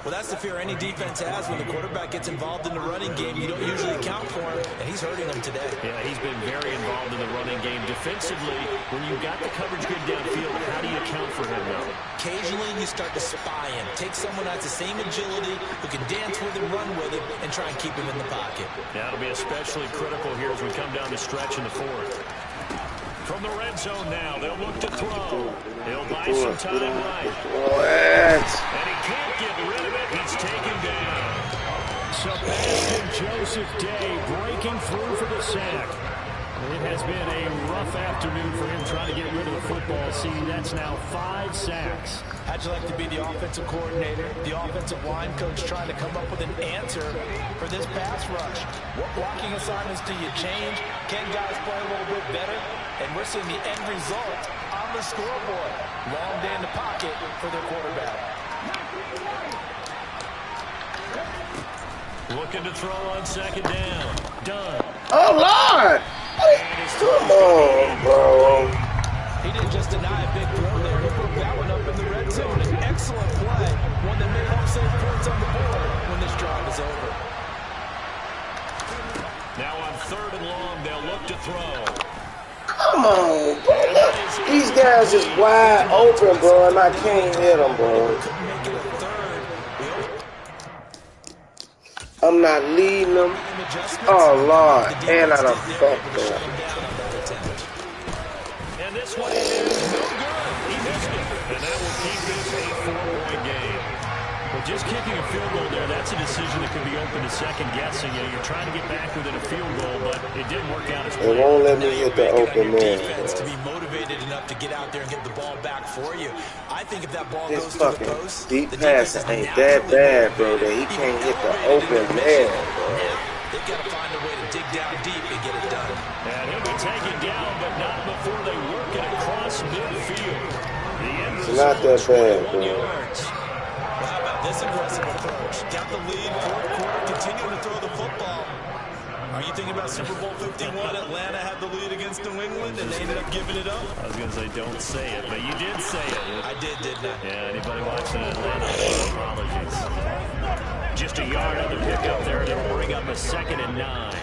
Well, that's the fear any defense has when the quarterback gets involved in the running game. You don't usually account for him, and he's hurting them today. Yeah, he's been very involved in the running game. Defensively, when you've got the coverage good downfield, how do you account for him now? Occasionally, you start to spy him. Take someone that has the same agility, who can dance with him, run with him, and try and keep him in the pocket. That'll be especially critical here as we come down the stretch in the fourth. From the red zone now, they'll look to throw. He'll buy some time right. And he can't get rid of it. He's taken down. Sebastian Joseph Day breaking through for the sack. It has been a rough afternoon for him trying to get rid of the football. See, that's now 5 sacks. How'd you like to be the offensive coordinator, the offensive line coach, trying to come up with an answer for this pass rush? What blocking assignments do you change? Can guys play a little bit better? And we're seeing the end result on the scoreboard. Long day in the pocket for their quarterback. Looking to throw on second down. Dunn. Oh, Lord! Come on, bro. He didn't just deny a big throw there. He broke that one up in the red zone. An excellent play. One that may help save points on the board when this drive is over. Now on 3rd and long, they'll look to throw. Come on, bro. Look, these guys is wide open, bro, and I can't hit them, bro. Couldn't make it a third. I'm not leading them. Oh, Lord. And I done fucked up. And this one is no good. He missed it. And that will keep this a 4-point game. Well, just kicking a field goal there, that's a decision that could be open to second guessing. You know, you're trying to get back within a field goal, but it didn't work out as planned. It won't let me hit the open man. Defense to be motivated enough to get out there and get the ball back for you. I think if that ball This goes to the fucking post, deep passing ain't that bad, bro, that he can't hit the open man, bro. They've got to find a way to dig down deep and get it done. And he'll be taken down, but not before they work it across midfield. The end It's not that bad, bro. How about this aggressive approach? Got the lead, fourth quarter, continuing to throw the football. Are you thinking about Super Bowl 51? Atlanta had the lead against New England, and they ended up giving it up? I was going to say, don't say it, but you did say it. I did, didn't I? Yeah, anybody watching Atlanta, apologies. Just a yard on the pickup there. They will bring up a 2nd and 9.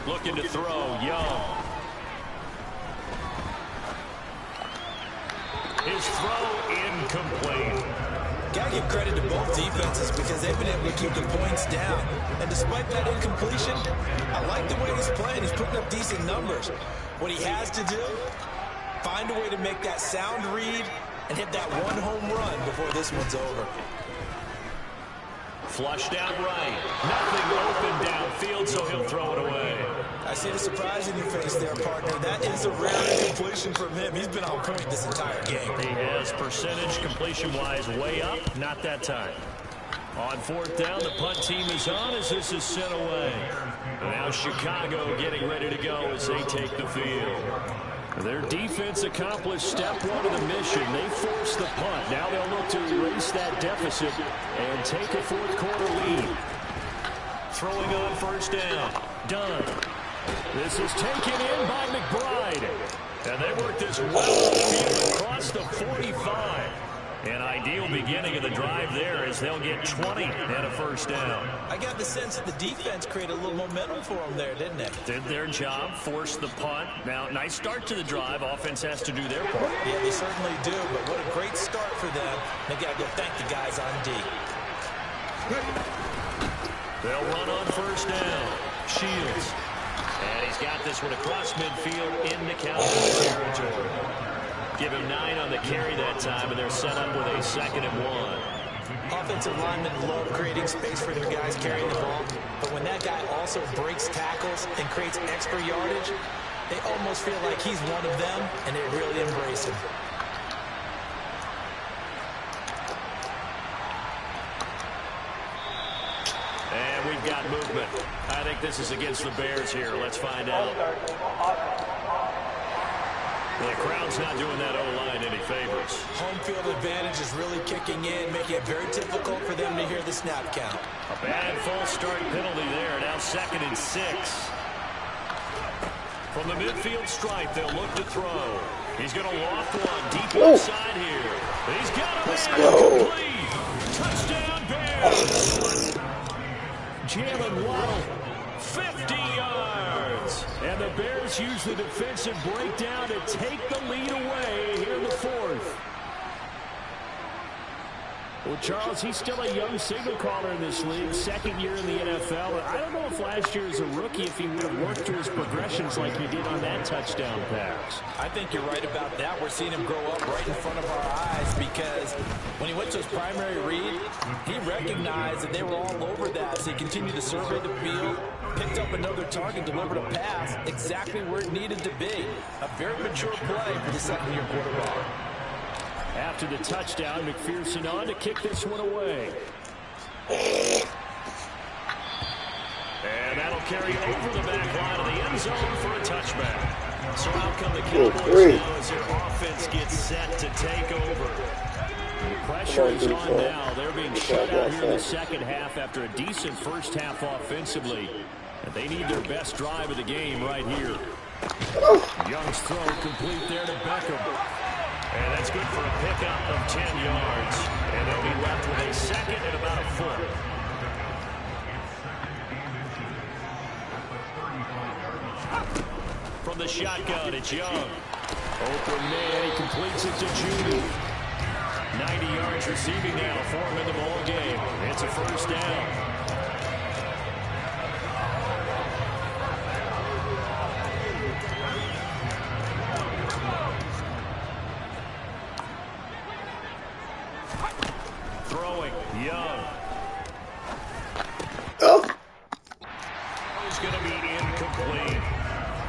Looking to throw, Young. His throw incomplete. Got to give credit to both defenses because they've been able to keep the points down. And despite that incompletion, I like the way he's playing. He's putting up decent numbers. What he has to do, find a way to make that sound read and hit that one home run before this one's over. Flushed out right. Nothing open downfield, so he'll throw it away. I see the surprise in your face there, partner. That is a rare incompletion from him. He's been on point this entire game. He has percentage completion-wise way up. Not that time. On 4th down, the punt team is on as this is sent away. And now Chicago getting ready to go as they take the field. Their defense accomplished step 1 of the mission. They forced the punt. Now they'll look to erase that deficit and take a fourth quarter lead. Throwing on 1st down. Dunn. This is taken in by McBride. And they work this well field across the 45. An ideal beginning of the drive there as they'll get 20 and a first down. I got the sense that the defense created a little momentum for them there, didn't they? Did their job, forced the punt. Now, nice start to the drive. Offense has to do their part. Yeah, they certainly do, but what a great start for them. They got to go thank the guys on D. They'll run on first down. Shields. And he's got this one across midfield into Cowboys territory. Give him 9 on the carry that time, and they're set up with a 2nd and 1. Offensive linemen love creating space for their guys carrying the ball, but when that guy also breaks tackles and creates extra yardage, they almost feel like he's one of them, and they really embrace him. And we've got movement. I think this is against the Bears here. Let's find out. The crowd's not doing that O-line any favors. Home field advantage is really kicking in, making it very difficult for them to hear the snap count. A bad false start penalty there. Now 2nd and 6. From the midfield stripe, they'll look to throw. He's going to loft one deep inside here. He's got a man complete. Touchdown Bears. Jalen Waddle, 50 yards. And the Bears use the defensive breakdown to take the lead away here in the 4th. Well, Charles, he's still a young signal caller in this league, 2nd year in the NFL. But I don't know if last year as a rookie, if he would have worked through his progressions like he did on that touchdown pass. I think you're right about that. We're seeing him grow up right in front of our eyes because when he went to his primary read, he recognized that they were all over that. So he continued to survey the field, picked up another target, delivered a pass exactly where it needed to be. A very mature play for the 2nd-year quarterback. After the touchdown, McPherson on to kick this one away. And that'll carry over the back line of the end zone for a touchback. So out come the Cowboys now as their offense gets set to take over. The pressure is on now. They're being shut out here in the 2nd half after a decent first half offensively. And they need their best drive of the game right here. Young's throw complete there to Beckham. And that's good for a pickup of 10 yards. And they'll be left with a 2nd and about a 4. From the shotgun, it's Young. Open man, he completes it to Judy. 90 yards receiving now for him in the ball game. It's a first down. Throwing, Young. It's going to be incomplete.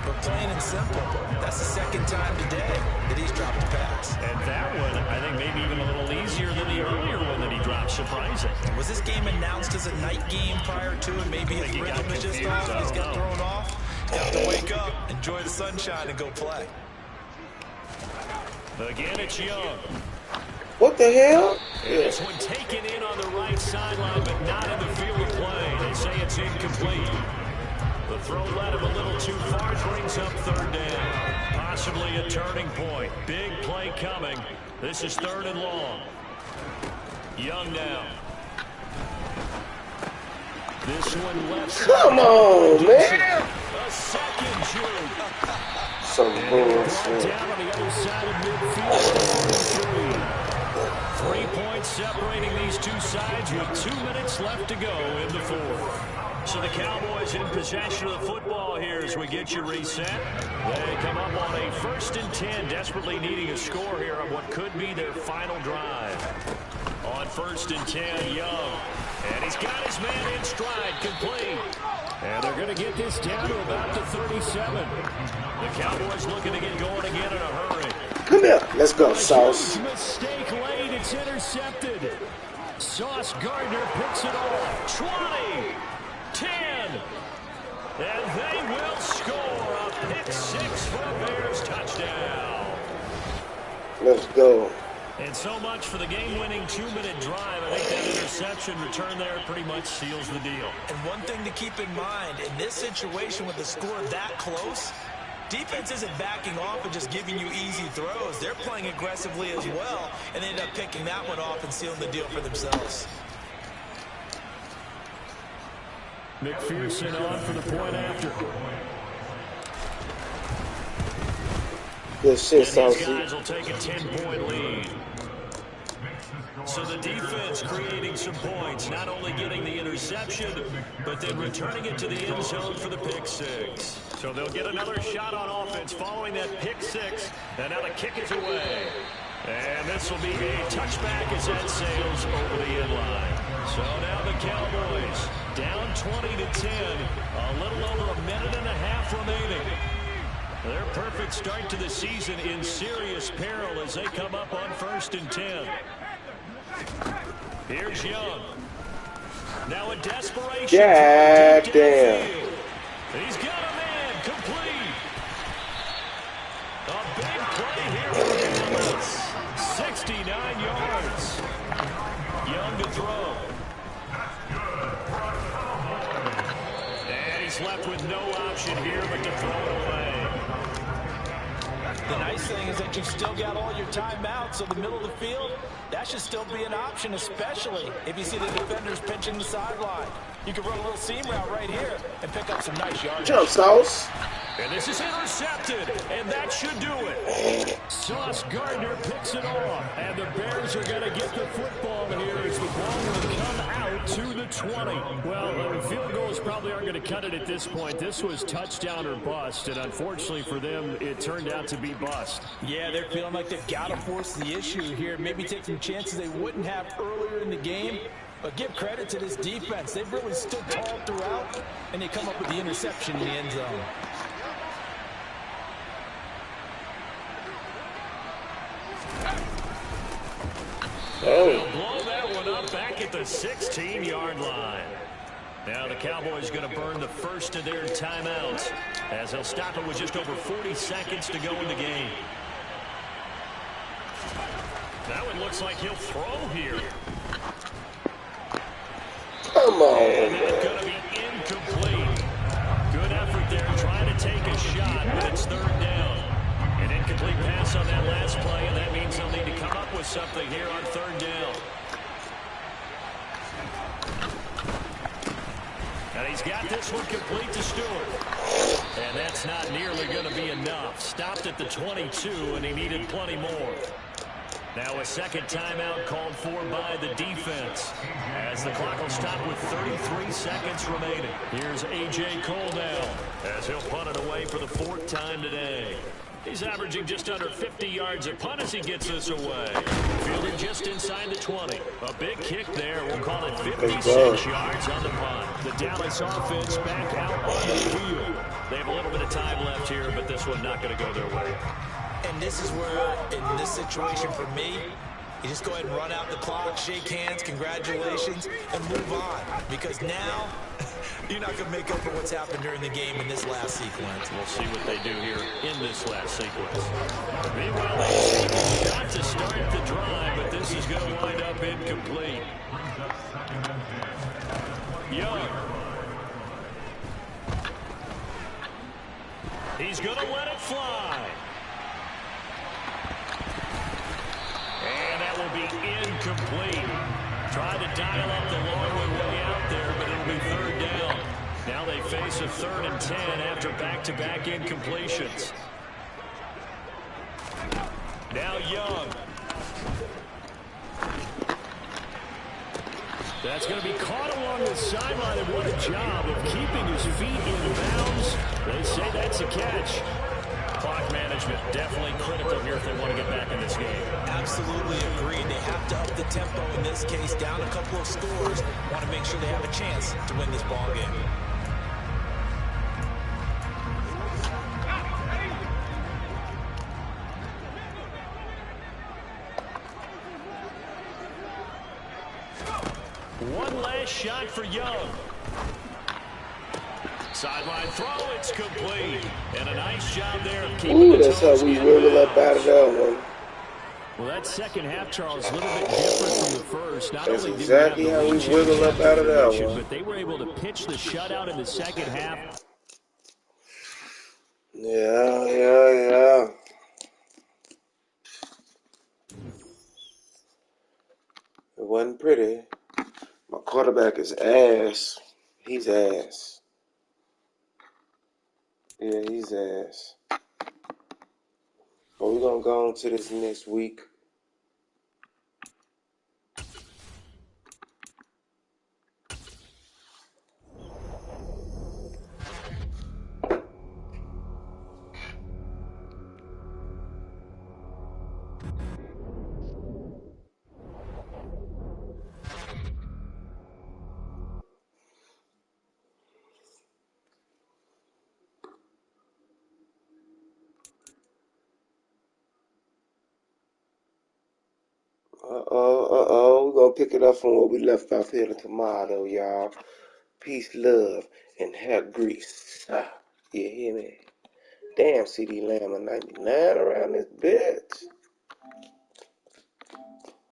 But plain and simple, that's the 2nd time today that he's dropped a pass. And that one, I think, maybe even a little easier than the earlier one that he dropped. Surprising. Was this game announced as a night game prior to it? Maybe his rhythm is just off. He's got thrown off. You have to wake up, enjoy the sunshine, and go play. Again, it's Young. What the hell? This one taken in on the right sideline, but not in the field of play. They say it's incomplete. The throw led him a little too far, brings up 3rd down. Possibly a turning point. Big play coming. This is 3rd and long. Young now. This one left. Come on, man. A second juke. Some bullshit. Down on the other side of midfield. 3 points separating these two sides with 2 minutes left to go in the 4th. So the Cowboys in possession of the football here as we get you reset. They come up on a 1st and 10, desperately needing a score here on what could be their final drive. On 1st and 10, Young. And he's got his man in stride, complete. And they're going to get this down to about the 37. The Cowboys looking to get going again in a hurry. Come here. Let's go, Sauce. Mistake late. It's intercepted. Sauce Gardner picks it off. 20, 10, and they will score a pick 6 for a Bears touchdown. Let's go. And so much for the game-winning 2-minute drive. I think that interception return there pretty much seals the deal. And one thing to keep in mind, in this situation with the score that close, defense isn't backing off and just giving you easy throws. They're playing aggressively as well, and they end up picking that one off and sealing the deal for themselves. McPherson on for the point after. Good shit, and these Saucy. guys will take a 10-point lead. So the defense creating some points, not only getting the interception, but then returning it to the end zone for the pick six. So they'll get another shot on offense following that pick six, and now the kick is away. And this will be a touchback as that sails over the end line. So now the Cowboys down 20-10, a little over a minute and a half remaining. Their perfect start to the season in serious peril as they come up on 1st and 10. Here's Young. Now a desperation. God damn. He's got a man complete. A big play here for him. 69 yards. Young to throw. And he's left with no option here but to throw it away. The nice thing is that you've still got all your timeouts, so the middle of the field, that should still be an option, especially if you see the defenders pinching the sideline. You can run a little seam route right here and pick up some nice yards. Jump, Sauce. And this is intercepted, and that should do it. Sauce Gardner picks it off, and the Bears are going to get the football here as the ball will come out to the 20. Well, the field goals probably aren't going to cut it at this point. This was touchdown or bust, and unfortunately for them, it turned out to be bust. Yeah, they're feeling like they've got to force the issue here, maybe take some chances they wouldn't have earlier in the game. But give credit to this defense. They've really stood tall throughout, and they come up with the interception in the end zone. They'll blow that one up back at the 16-yard line. Now the Cowboys going to burn the first of their timeouts as they'll stop it with just over 40 seconds to go in the game. That one looks like he'll throw here. Come on. And it's going to be incomplete. Good effort there trying to take a shot, but it's 3rd down. An incomplete pass on that last play, and that means they'll need to come up with something here on 3rd down. And he's got this one complete to Stewart. And that's not nearly going to be enough. Stopped at the 22, and he needed plenty more. Now a second timeout called for by the defense as the clock will stop with 33 seconds remaining. Here's A.J. Cole now as he'll punt it away for the 4th time today. He's averaging just under 50 yards a punt as he gets this away. Fielded just inside the 20. A big kick there. We'll call it 56 yards on the punt. The Dallas offense back out on the field. They have a little bit of time left here, but this one not going to go their way. And this is where, in this situation for me, you just go ahead and run out the clock, shake hands, congratulations, and move on. Because now, you're not going to make up for what's happened during the game in this last sequence. We'll see what they do here in this last sequence. Meanwhile, they take a shot to start the drive, but this is going to wind up incomplete. Young. He's going to let it fly. And that will be incomplete. Tried to dial up the long way out there, but it'll be 3rd down. Now they face a 3rd and 10 after back-to-back incompletions. Now Young. That's going to be caught along the sideline, and what a job of keeping his feet in bounds. They say that's a catch. Clock management definitely critical here if they want to get back in this game. Absolutely agreed. They have to up the tempo in this case, down a couple of scores. Want to make sure they have a chance to win this ball game. One last shot for Young. Sideline throw, it's complete. And a nice job there of keeping Ooh, the that's how toes we in wiggle up out of bounds. that one. Well, that second half, Charles, a little bit different from the first. Not That's only did exactly we have how the we lead wiggle change up out of that after one. but they were able to pitch the shutout in the second half. Yeah. It wasn't pretty. My quarterback is ass. He's ass. Yeah, he's ass. But we're going to go on to this next week. We're going to pick it up from where we left off here tomorrow, y'all. Peace, love, and hair grease. You hear me? Damn, CD Lamb a 99 around this bitch.